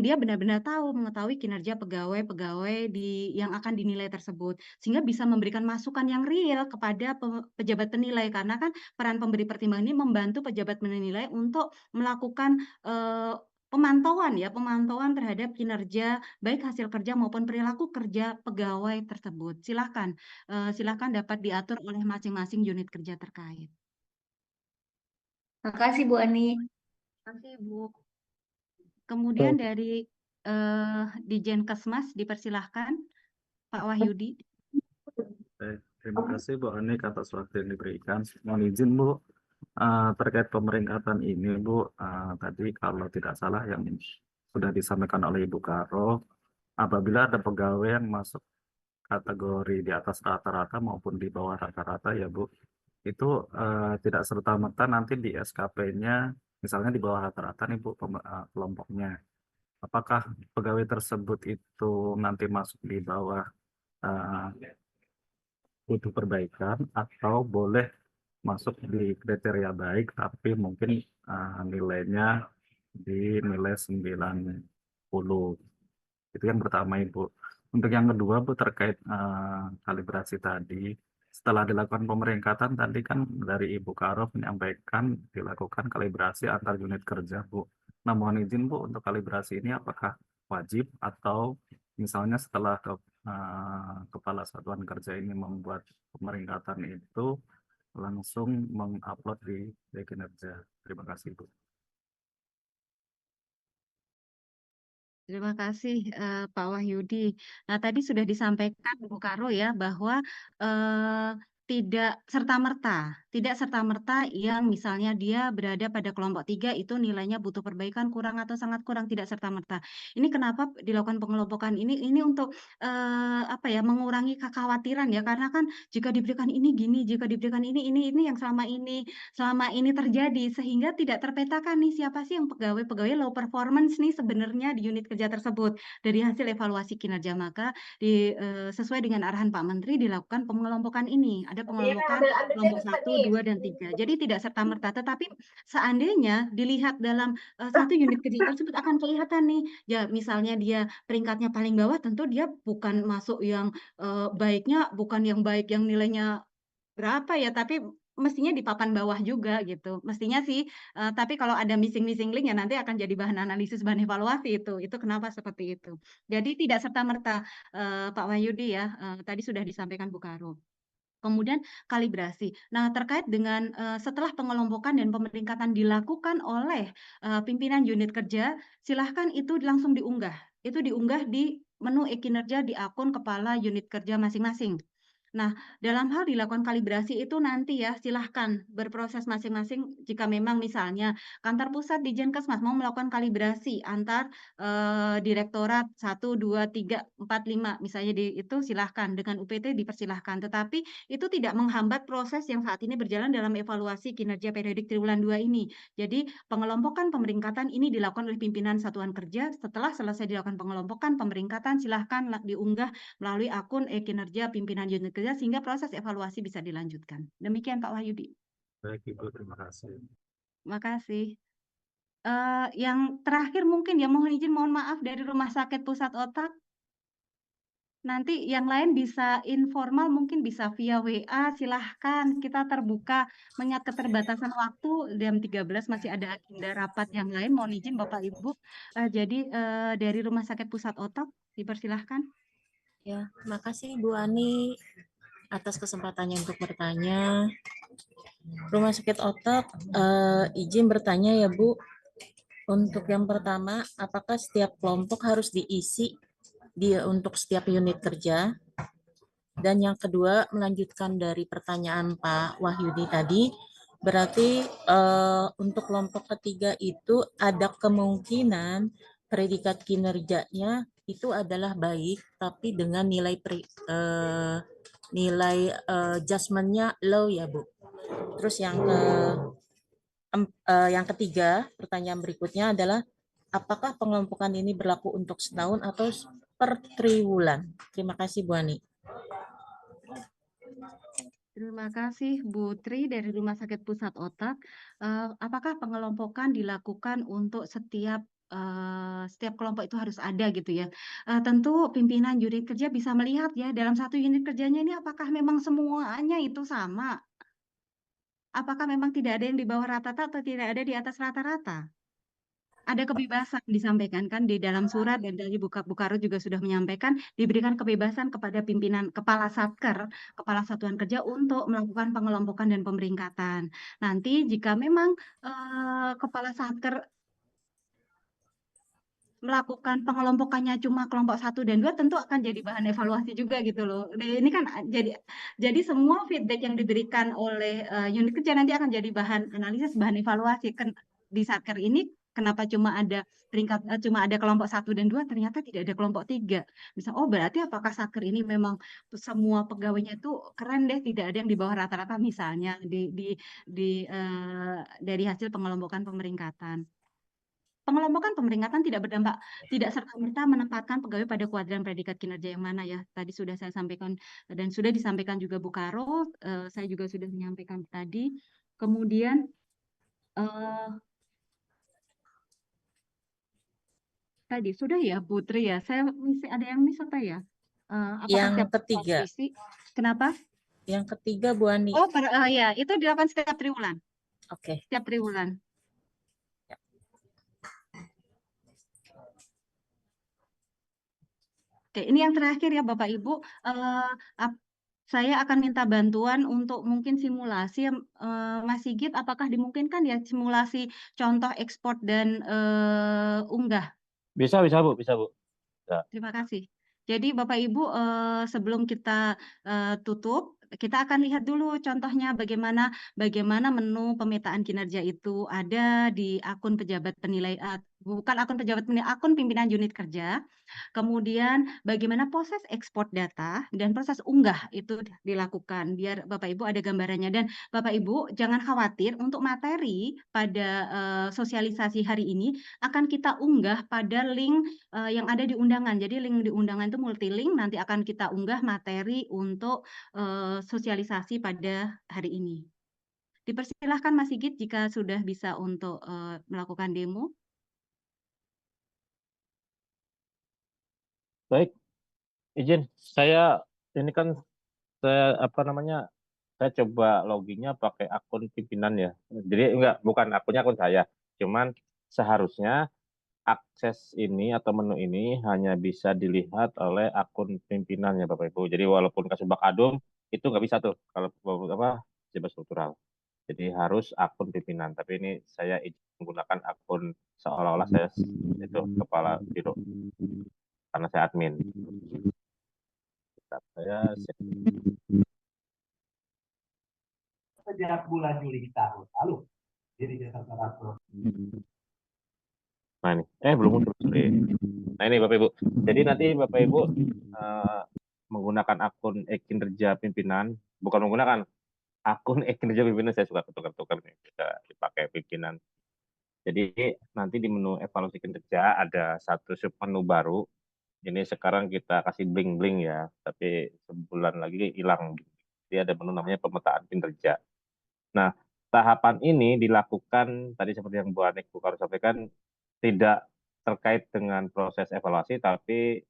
dia benar-benar mengetahui kinerja pegawai-pegawai yang akan dinilai tersebut. Sehingga bisa memberikan masukan yang real kepada pejabat penilai. Karena kan peran pemberi pertimbangan ini membantu pejabat menilai untuk melakukan pemantauan terhadap kinerja baik hasil kerja maupun perilaku kerja pegawai tersebut. Silakan dapat diatur oleh masing-masing unit kerja terkait. Makasih Bu Ani. Terima kasih Bu. Kemudian dari Dijen Kesmas dipersilahkan Pak Wahyudi. Baik, terima kasih Bu Anik atas waktu yang diberikan. Mohon izin Bu, terkait pemeringkatan ini Bu, tadi kalau tidak salah yang sudah disampaikan oleh Ibu Karo, apabila ada pegawai yang masuk kategori di atas rata-rata maupun di bawah rata-rata ya Bu, itu tidak serta-merta nanti di SKP-nya, misalnya di bawah rata-rata nih Bu kelompoknya. Apakah pegawai tersebut itu nanti masuk di bawah butuh perbaikan atau boleh masuk di kriteria baik tapi mungkin nilainya di nilai 90. Itu yang pertama Ibu. Untuk yang kedua Bu terkait kalibrasi tadi, setelah dilakukan pemeringkatan tadi kan dari Ibu Karo menyampaikan dilakukan kalibrasi antar unit kerja Bu. Nah mohon izin Bu, untuk kalibrasi ini apakah wajib atau misalnya setelah Kepala Satuan Kerja ini membuat pemeringkatan itu langsung mengupload di kinerja. Terima kasih Bu. Terima kasih Pak Wahyudi. Nah tadi sudah disampaikan Bu Karo ya bahwa tidak serta-merta yang misalnya dia berada pada kelompok 3 itu nilainya butuh perbaikan kurang atau sangat kurang, tidak serta-merta. Ini kenapa dilakukan pengelompokan ini untuk mengurangi kekhawatiran ya, karena kan jika diberikan ini gini, jika diberikan ini yang selama ini terjadi, sehingga tidak terpetakan nih siapa sih yang pegawai low performance nih sebenarnya di unit kerja tersebut. Dari hasil evaluasi kinerja maka sesuai dengan arahan Pak Menteri dilakukan pengelompokan ini. Ada pengelompokan kelompok 1, 2, dan 3. Jadi tidak serta-merta, tetapi seandainya dilihat dalam satu unit kerja tersebut akan kelihatan nih, ya misalnya dia peringkatnya paling bawah, tentu dia bukan masuk yang baiknya, bukan yang baik yang nilainya berapa ya, tapi mestinya di papan bawah juga gitu. Mestinya sih, tapi kalau ada missing link ya nanti akan jadi bahan analisis, bahan evaluasi itu kenapa seperti itu. Jadi tidak serta-merta Pak Wahyudi ya, tadi sudah disampaikan Bu Karo. Kemudian kalibrasi. Nah, terkait dengan setelah pengelompokan dan pemeringkatan dilakukan oleh pimpinan unit kerja, silahkan itu langsung diunggah. Itu diunggah di menu e-kinerja di akun kepala unit kerja masing-masing. Nah, dalam hal dilakukan kalibrasi itu nanti ya silahkan berproses masing-masing jika memang misalnya kantor pusat di Jenkesmas mau melakukan kalibrasi antar direktorat 1, 2, 3, 4, 5 misalnya itu silahkan dengan UPT dipersilahkan. Tetapi itu tidak menghambat proses yang saat ini berjalan dalam evaluasi kinerja periodik triwulan 2 ini. Jadi pengelompokan pemeringkatan ini dilakukan oleh pimpinan satuan kerja. Setelah selesai dilakukan pengelompokan pemeringkatan silahkan diunggah melalui akun e-kinerja pimpinan unit kerja sehingga proses evaluasi bisa dilanjutkan. Demikian Pak Wahyudi. Baik Ibu, terima kasih. Terima kasih. Yang terakhir mungkin ya mohon maaf dari Rumah Sakit Pusat Otak. Nanti yang lain bisa informal, mungkin bisa via WA, silahkan kita terbuka mengingat keterbatasan waktu jam 13 masih ada agenda rapat yang lain. Mohon izin Bapak Ibu. Jadi dari Rumah Sakit Pusat Otak dipersilahkan. Ya, makasih Bu Ani atas kesempatannya untuk bertanya. Rumah Sakit Otak, izin bertanya ya Bu. Untuk yang pertama, apakah setiap kelompok harus diisi untuk setiap unit kerja? Dan yang kedua, melanjutkan dari pertanyaan Pak Wahyudi tadi, berarti untuk kelompok ketiga itu ada kemungkinan predikat kinerjanya itu adalah baik, tapi dengan nilai adjustment-nya low ya Bu. Terus yang ketiga, pertanyaan berikutnya adalah apakah pengelompokan ini berlaku untuk setahun atau per triwulan. Terima kasih Bu Ani. Terima kasih Bu Tri dari Rumah Sakit Pusat Otak. Apakah pengelompokan dilakukan untuk setiap kelompok itu harus ada gitu ya? Tentu pimpinan unit kerja bisa melihat ya dalam satu unit kerjanya ini apakah memang semuanya itu sama? Apakah memang tidak ada yang di bawah rata-rata atau tidak ada di atas rata-rata? Ada kebebasan disampaikan kan di dalam surat dan dari Bukaru juga sudah menyampaikan diberikan kebebasan kepada pimpinan kepala satker, kepala satuan kerja untuk melakukan pengelompokan dan pemeringkatan. Nanti jika memang kepala satker melakukan pengelompokannya cuma kelompok 1 dan 2 tentu akan jadi bahan evaluasi juga gitu loh. Ini kan jadi semua feedback yang diberikan oleh unit kerja nanti akan jadi bahan analisis, bahan evaluasi. Di satker ini kenapa cuma ada cuma ada kelompok 1 dan 2 ternyata tidak ada kelompok 3. Misal berarti apakah satker ini memang semua pegawainya itu keren deh, tidak ada yang di bawah rata-rata misalnya dari hasil pengelompokan pemeringkatan. Pengelompokan pemeringkatan tidak serta-merta menempatkan pegawai pada kuadran predikat kinerja yang mana ya. Tadi sudah saya sampaikan dan sudah disampaikan juga Bu Karo, saya juga sudah menyampaikan tadi. Kemudian tadi sudah ya Bu Tri ya. Saya masih ada yang miss apa ya? Yang ketiga. Kenapa? Yang ketiga Bu Ani. Ya, itu dilakukan setiap triwulan. Oke. Setiap triwulan. Oke, ini yang terakhir ya Bapak Ibu. Saya akan minta bantuan untuk mungkin simulasi, Mas Sigit, apakah dimungkinkan ya simulasi contoh ekspor dan unggah? Bisa Bu, bisa Bu. Ya. Terima kasih. Jadi Bapak Ibu, sebelum kita tutup, kita akan lihat dulu contohnya bagaimana menu pemetaan kinerja itu ada di akun pejabat penilai, bukan akun pejabat penilai, akun pimpinan unit kerja. Kemudian bagaimana proses ekspor data dan proses unggah itu dilakukan, biar Bapak Ibu ada gambarannya. Dan Bapak Ibu jangan khawatir, untuk materi pada sosialisasi hari ini akan kita unggah pada link yang ada di undangan. Jadi link di undangan itu multi-link, nanti akan kita unggah materi untuk sosialisasi pada hari ini. Dipersilahkan Mas Sigit jika sudah bisa untuk melakukan demo. Baik, izin saya ini kan saya saya coba loginnya pakai akun pimpinan ya. Jadi bukan akunnya akun saya. Cuman seharusnya akses ini atau menu ini hanya bisa dilihat oleh akun pimpinan ya Bapak Ibu. Jadi walaupun Kasubag Adum itu nggak bisa tuh kalau pejabat struktural. Jadi harus akun pimpinan. Tapi ini saya menggunakan akun seolah-olah saya itu kepala biro karena saya admin. Saya sejak bulan Juli tahun lalu. Jadi nah ini, belum muncul. Nah ini Bapak Ibu. Jadi nanti Bapak Ibu menggunakan akun kinerja pimpinan, bukan menggunakan akun kinerja pimpinan, saya suka tukar-tukar nih, bisa dipakai pimpinan. Jadi nanti di menu evaluasi kinerja ada satu submenu baru. Ini sekarang kita kasih bling-bling ya, tapi sebulan lagi hilang. Jadi ada menu namanya pemetaan kinerja. Nah, tahapan ini dilakukan tadi seperti yang Bu Anik Bukaru sampaikan, tidak terkait dengan proses evaluasi, tapi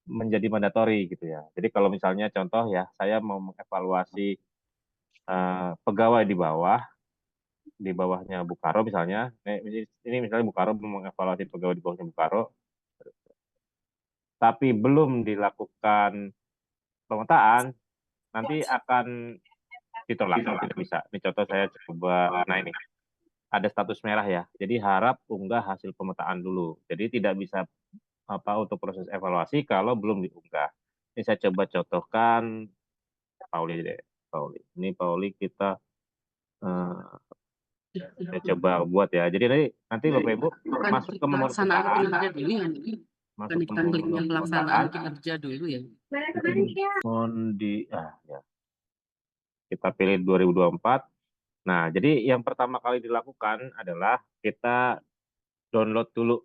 menjadi mandatori gitu ya. Jadi kalau misalnya contoh ya, saya mau mengevaluasi pegawai di bawahnya Bukaro misalnya, ini misalnya Bukaro mau mengevaluasi pegawai di bawahnya Bukaro, tapi belum dilakukan pemetaan, nanti akan ditolak, tidak bisa. Ini contoh saya coba, nah ini ada status merah ya. Jadi harap unggah hasil pemetaan dulu. Jadi tidak bisa untuk proses evaluasi kalau belum diunggah. Ini saya coba contohkan Pauli deh. Ini Pauli kita saya coba buat ya. Jadi nanti Bapak Ibu masuk ke menu pelaksanaan kinerja dulu ya. Ya. Kita pilih 2024. Nah, jadi yang pertama kali dilakukan adalah kita download dulu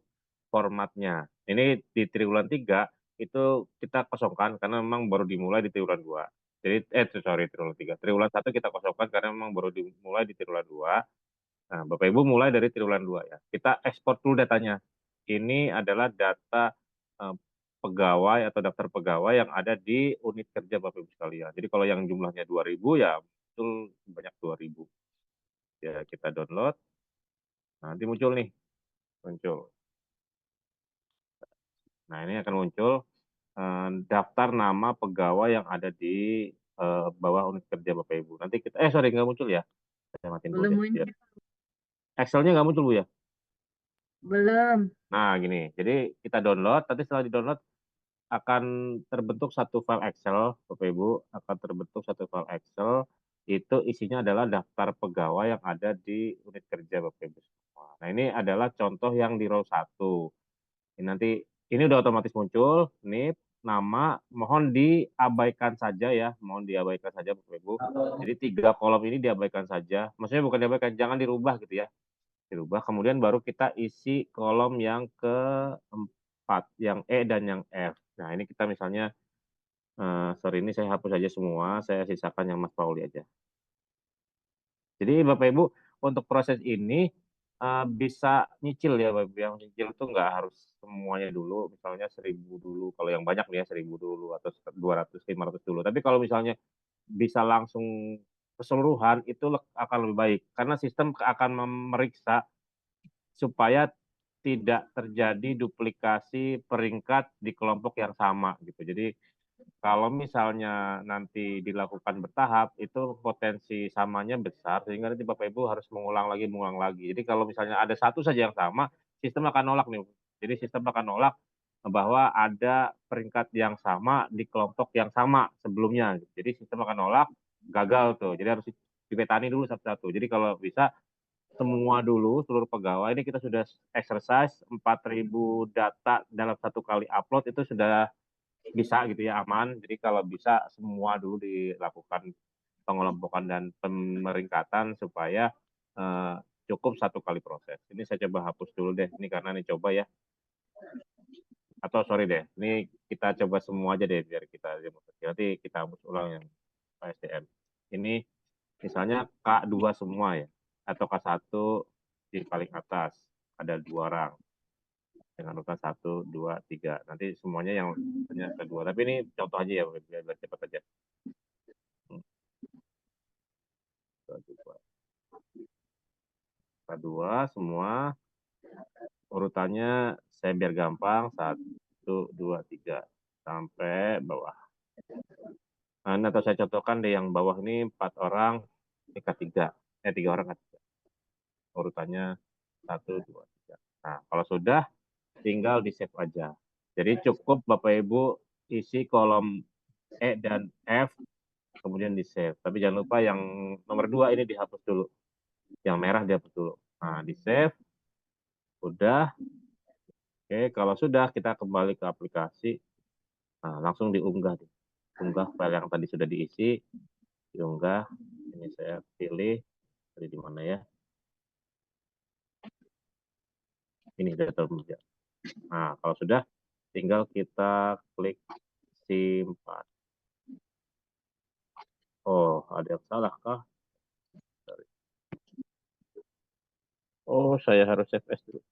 formatnya. Ini di triwulan 3 itu kita kosongkan karena memang baru dimulai di triwulan 2. Jadi triwulan 3. Triwulan 1 kita kosongkan karena memang baru dimulai di triwulan 2. Nah, Bapak Ibu mulai dari triwulan 2 ya. Kita ekspor dulu datanya. Ini adalah data pegawai atau daftar pegawai yang ada di unit kerja Bapak Ibu sekalian. Jadi kalau yang jumlahnya 2.000 ya betul banyak 2.000. Ya, kita download. Nanti muncul nih. Muncul. Nah, ini akan muncul daftar nama pegawai yang ada di bawah unit kerja Bapak Ibu. Nanti kita sorry nggak muncul ya. Saya matiin dulu Belum deh. muncul. Excel-nya nggak muncul Bu ya? Belum. Nah, gini. Jadi kita download, nanti setelah di-download akan terbentuk satu file Excel, Bapak Ibu, akan terbentuk satu file Excel, itu isinya adalah daftar pegawai yang ada di unit kerja Bapak Ibu semua. Nah, ini adalah contoh yang di row 1. Ini nanti, ini udah otomatis muncul, ini nama, mohon diabaikan saja ya, mohon diabaikan saja Bapak Ibu. Jadi 3 kolom ini diabaikan saja, maksudnya bukan diabaikan, jangan dirubah gitu ya. Dirubah, kemudian baru kita isi kolom yang keempat, yang E dan yang F. Nah, ini kita misalnya, sorry ini saya hapus aja semua, saya sisakan yang Mas Pauli aja. Jadi Bapak Ibu, untuk proses ini bisa nyicil ya Bapak Ibu. Yang nyicil itu nggak harus semuanya dulu, misalnya 1.000 dulu, kalau yang banyak nih ya 1.000 dulu, atau 200, 500 dulu. Tapi kalau misalnya bisa langsung keseluruhan, itu akan lebih baik. Karena sistem akan memeriksa supaya tidak terjadi duplikasi peringkat di kelompok yang sama gitu. Jadi kalau misalnya nanti dilakukan bertahap, itu potensi samanya besar, sehingga nanti Bapak Ibu harus mengulang lagi. Jadi kalau misalnya ada satu saja yang sama, sistem akan nolak nih. Jadi sistem akan nolak bahwa ada peringkat yang sama di kelompok yang sama sebelumnya. Jadi sistem akan nolak, gagal tuh. Jadi harus dipetani dulu satu-satu. Jadi kalau bisa semua dulu, seluruh pegawai, ini kita sudah exercise 4.000 data dalam satu kali upload, itu sudah bisa gitu ya, aman. Jadi kalau bisa semua dulu dilakukan pengelompokan dan pemeringkatan supaya cukup satu kali proses. Ini saya coba hapus dulu deh, ini karena ini coba ya. Atau sorry deh, ini kita coba semua aja deh biar kita demonstrasi. Nanti kita hapus ulang yang PSDM. Ini misalnya K2 semua ya, atau K1 di paling atas, ada 2 orang. Dengan urutan 1, 2, 3. Nanti semuanya yang hanya kedua. Tapi ini contoh aja ya, biar cepat aja. K2 semua. Urutannya saya biar gampang, 1, 2, 3. Sampai bawah. Nah, ini atau saya contohkan deh yang bawah ini 4 orang, ini K3. 3 orang K3. Urutannya 1, 2, 3. Nah, kalau sudah, tinggal di save aja. Jadi cukup Bapak Ibu isi kolom E dan F, kemudian di save. Tapi jangan lupa yang nomor 2 ini dihapus dulu. Yang merah dihapus dulu. Nah, di save. Udah. Oke, kalau sudah kita kembali ke aplikasi. Nah, langsung diunggah. Unggah file yang tadi sudah diisi. Diunggah. Ini saya pilih. Tadi di mana ya? Ini data kerja. Nah, kalau sudah, tinggal kita klik simpan. Oh, ada yang salah kah? Oh, saya harus save as dulu.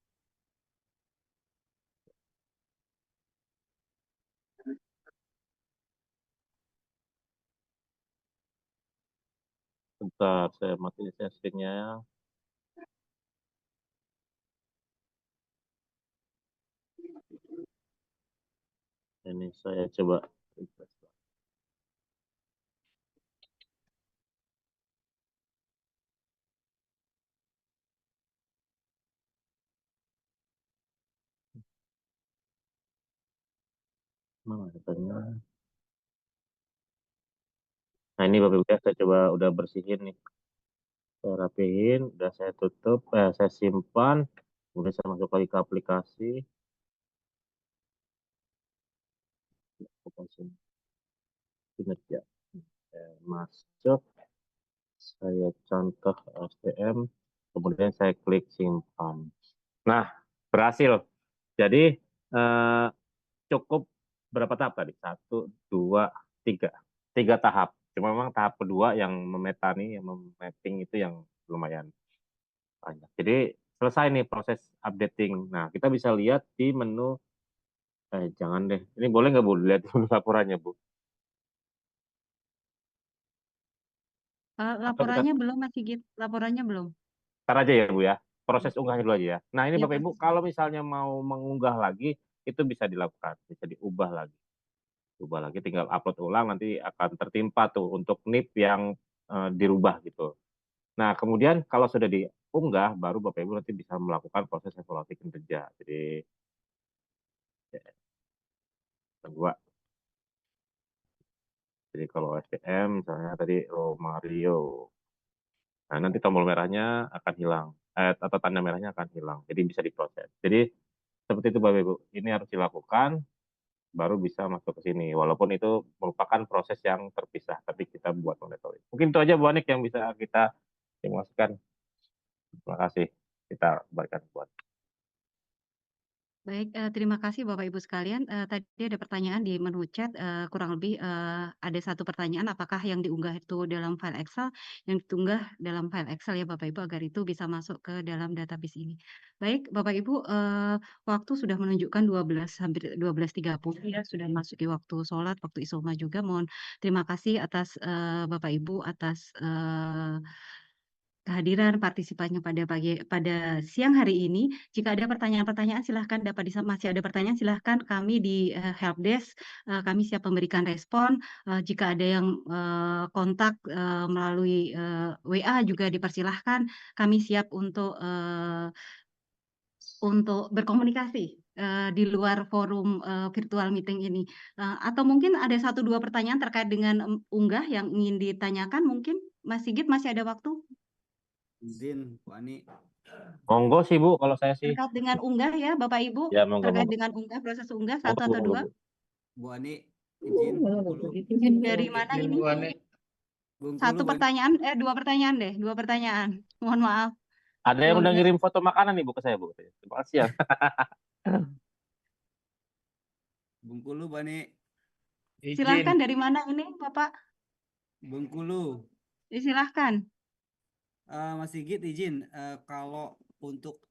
Bentar, saya mati settingnya. Ini saya coba refresh. Mana datanya? Nah, ini Bapak Ibu ya, saya coba udah bersihin nih. Saya rapihin, udah saya tutup, saya simpan. Kemudian saya masuk lagi ke aplikasi. Kinerja. Masuk. Saya contoh STM. Kemudian saya klik simpan. Nah, berhasil. Jadi cukup berapa tahap tadi? 1, 2, 3. 3 tahap. Cuma memang tahap kedua yang memetani, yang memapping itu yang lumayan banyak. Jadi selesai nih proses updating. Nah, kita bisa lihat di menu, jangan deh. Ini boleh nggak Bu lihat menu laporannya Bu? Atau kita Laporannya belum Mas Sigit, laporannya belum. ntar aja ya Bu ya. Proses unggahnya dulu aja ya. Nah, ini Iya, Bapak Ibu kalau misalnya mau mengunggah lagi itu bisa dilakukan, bisa diubah lagi. Ubah lagi, tinggal upload ulang, nanti akan tertimpa tuh untuk NIP yang dirubah gitu. Nah, kemudian kalau sudah diunggah, baru Bapak Ibu nanti bisa melakukan proses evaluasi kinerja. Jadi, kedua. Jadi kalau SDM, misalnya tadi Romario. Nah, nanti tombol merahnya akan hilang. Atau tanda merahnya akan hilang. Jadi bisa diproses. Jadi, seperti itu Bapak Ibu. Ini harus dilakukan, baru bisa masuk ke sini. Walaupun itu merupakan proses yang terpisah, tapi kita buat monitoring. Mungkin itu aja Bu Anik yang bisa kita informasikan. Terima kasih. Kita berikan buat. Baik, terima kasih Bapak Ibu sekalian. Tadi ada pertanyaan di menu chat, kurang lebih ada satu pertanyaan, apakah yang diunggah itu dalam file Excel, yang diunggah dalam file Excel ya Bapak Ibu, agar itu bisa masuk ke dalam database ini. Baik, Bapak Ibu, waktu sudah menunjukkan 12, hampir 12.30 ya, sudah masuki waktu sholat, waktu isoma juga. Mohon terima kasih atas Bapak Ibu atas kehadiran partisipannya pada siang hari ini. Jika ada pertanyaan-pertanyaan silahkan masih ada pertanyaan silahkan kami di helpdesk, kami siap memberikan respon. Jika ada yang kontak melalui WA juga dipersilahkan. Kami siap untuk berkomunikasi di luar forum virtual meeting ini. Atau mungkin ada 1-2 pertanyaan terkait dengan unggah yang ingin ditanyakan mungkin. Mas Sigit masih ada waktu? Izin, Bu Ani. Monggo sih Bu, kalau saya sih. Terkait dengan unggah ya Bapak Ibu, Ya, monggo, terkait monggo. dengan unggah, proses unggah, Monggo, 1 Bu, atau monggo, 2. Bu. Bu Ani, izin Bengkulu. Izin dari mana ini? Bengkulu, 1 pertanyaan, 2 pertanyaan deh, 2 pertanyaan. Mohon maaf. Ada yang udah 12. ngirim foto makanan nih Bu ke saya Bu. Terima kasih ya. Bengkulu, Bu Ani. Silahkan dari mana ini Bapak? Bengkulu. Silahkan. Mas Sigit izin, kalau untuk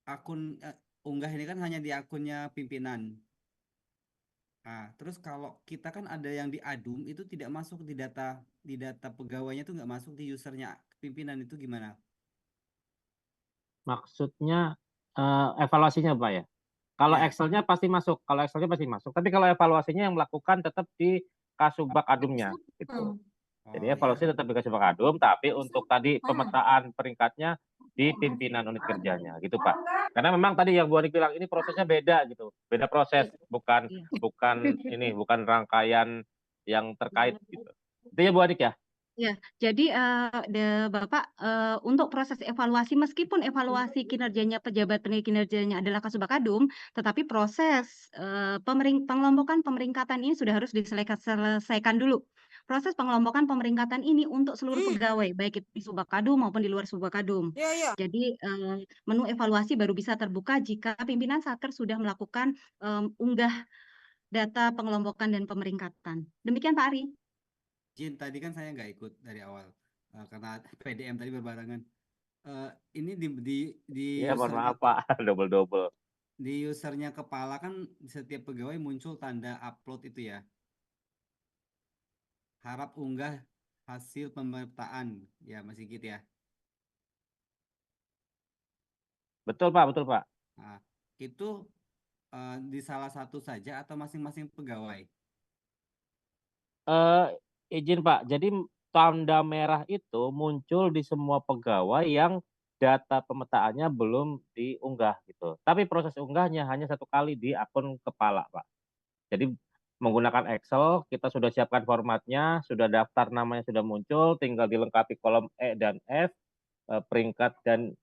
akun unggah ini kan hanya di akunnya pimpinan. Nah, terus kalau kita kan ada yang di adum itu tidak masuk di data pegawainya itu nggak masuk di usernya pimpinan, itu gimana? Maksudnya evaluasinya Pak ya? Kalau Ya. Excelnya pasti masuk, Tapi kalau evaluasinya yang melakukan tetap di Kasubag Adumnya gitu. Jadi evaluasi tetap di Kasubag Adum, tapi untuk tadi pemetaan peringkatnya di pimpinan unit kerjanya gitu Pak. Karena memang tadi yang Bu Anik bilang ini prosesnya beda gitu, beda proses, bukan rangkaian yang terkait gitu. Itu ya Bu Anik ya? Ya, jadi Bapak untuk proses evaluasi meskipun evaluasi kinerjanya pejabat kinerjanya adalah Kasubag Adum, tetapi proses pengelompokan pemeringkatan ini sudah harus diselesaikan dulu. Proses pengelompokan pemeringkatan ini untuk seluruh pegawai, baik itu di Subag Adum maupun di luar Subag Adum. Jadi menu evaluasi baru bisa terbuka jika pimpinan Satker sudah melakukan unggah data pengelompokan dan pemeringkatan. Demikian Pak Ari. Izin, tadi kan saya nggak ikut dari awal karena PDM tadi berbarengan. Ini di Ya mohon usernya maaf Pak, double. di usernya kepala kan setiap pegawai muncul tanda upload itu ya. Harap unggah hasil pemetaan ya Mas Sigit ya. Betul Pak. Nah, itu di salah satu saja atau masing-masing pegawai? Izin Pak, jadi tanda merah itu muncul di semua pegawai yang data pemetaannya belum diunggah gitu. Tapi proses unggahnya hanya 1 kali di akun kepala Pak. Jadi menggunakan Excel, kita sudah siapkan formatnya, sudah daftar namanya sudah muncul, tinggal dilengkapi kolom E dan F, peringkat dan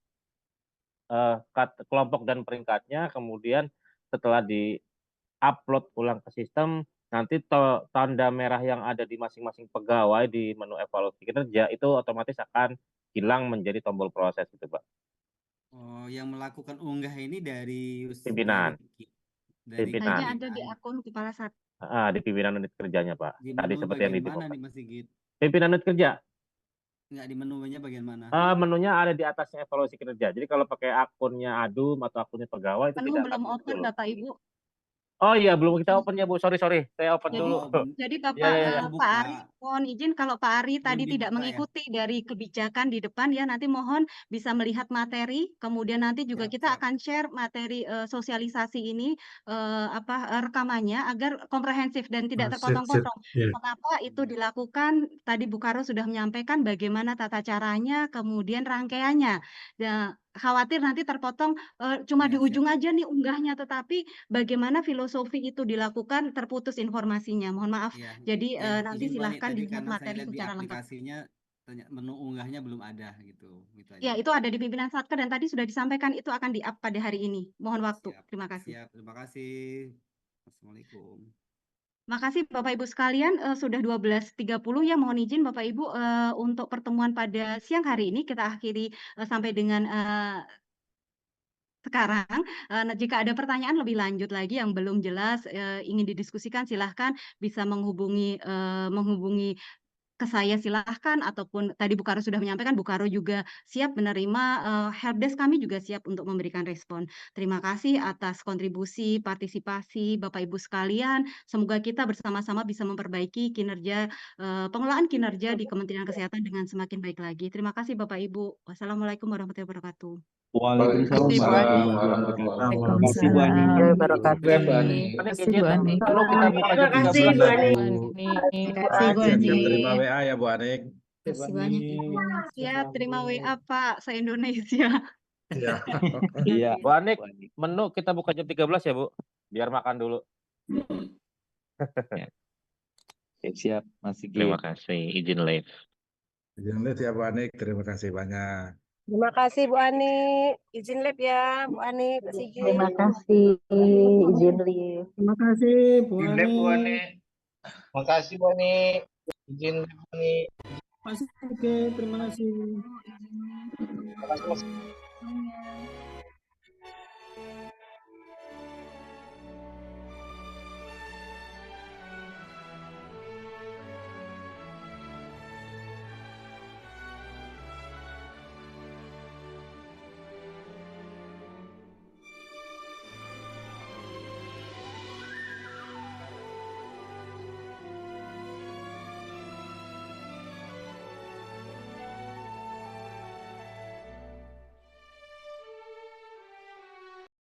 kelompok dan peringkatnya, kemudian setelah di-upload ulang ke sistem, nanti tanda merah yang ada di masing-masing pegawai di menu evaluasi kinerja itu otomatis akan hilang menjadi tombol proses gitu Pak. Oh, yang melakukan unggah ini dari Pimpinan. dari Pimpinan. Hanya ada di akun kepala sat. Di pimpinan unit kerjanya, Pak. di Tadi menu seperti yang bagian mana diinfokan. nih Mas Sigit? Pimpinan unit kerja. Nggak, di menunya bagian mana? Menunya ada di atasnya evaluasi kinerja. Jadi kalau pakai akunnya Adum atau akunnya pegawai itu Menu tidak akan belum open muncul. Bapak Ibu. Oh iya, belum kita open ya Bu. Sorry. Saya open Jadi, dulu. jadi Ya, Bapak ya, ya. Pak Ari, mohon izin kalau Pak Ari Belum tadi tidak dibuka ya? mengikuti dari kebijakan di depan ya, nanti mohon bisa melihat materi, kemudian nanti juga Siap, kita siap. akan share materi sosialisasi ini rekamannya agar komprehensif dan tidak terpotong-potong. Kenapa itu dilakukan? Tadi Bu Karo sudah menyampaikan bagaimana tata caranya, kemudian rangkaiannya. Ya, khawatir nanti terpotong cuma di Ya, siap. ujung aja nih unggahnya, tetapi bagaimana filosofi itu dilakukan terputus informasinya. Mohon maaf. Iya. Jadi Ya, nanti izin Bu Ani, silahkan tadi dilihat karena saya materi lihat di secara lengkap. aplikasinya menu unggahnya belum ada gitu. Gitu Ya, aja. itu ada di pimpinan Satker dan tadi sudah disampaikan itu akan di-up pada hari ini. Mohon waktu. Siap, Terima kasih. siap. Terima kasih. Assalamualaikum. Makasih Bapak Ibu sekalian, sudah 12.30 ya, mohon izin Bapak Ibu untuk pertemuan pada siang hari ini kita akhiri sampai dengan sekarang. Nah, jika ada pertanyaan lebih lanjut lagi yang belum jelas ingin didiskusikan, silahkan bisa menghubungi ke saya silahkan, ataupun tadi Bu Karo sudah menyampaikan, Bu Karo juga siap menerima, helpdesk kami juga siap untuk memberikan respon. Terima kasih atas kontribusi, partisipasi Bapak Ibu sekalian. Semoga kita bersama-sama bisa memperbaiki kinerja, pengelolaan kinerja di Kementerian Kesehatan dengan semakin baik lagi. Terima kasih Bapak Ibu. Wassalamualaikum warahmatullahi wabarakatuh. Waalaikumsalam warahmatullahi wabarakatuh. Terima kasih Bu Ani. Menu kita buka jam Terima kasih 13 Bu Ani. Bu. Terima kasih Bu Ani. Siap-siap terima WA ya Bu Anik. Terima kasih banyak Ibu. Siap, terima WA Pak, se-Indonesia. Iya. Iya. Bu Anik, menu kita buka jam 13 ya Bu. Biar makan dulu. Siap, Mas Sigit. Terima kasih. Izin live. Izin live ya Bu Anik. Terima kasih banyak. Terima kasih Bu Ani. Izin lab ya Bu Ani, Pak Sigit. Terima kasih. Izin live. Terima kasih Bu Izin Ani. Bu Ani. Terima kasih Bu Ani. Izin Bu Ani. Pak Sigit, terima kasih. Terima kasih.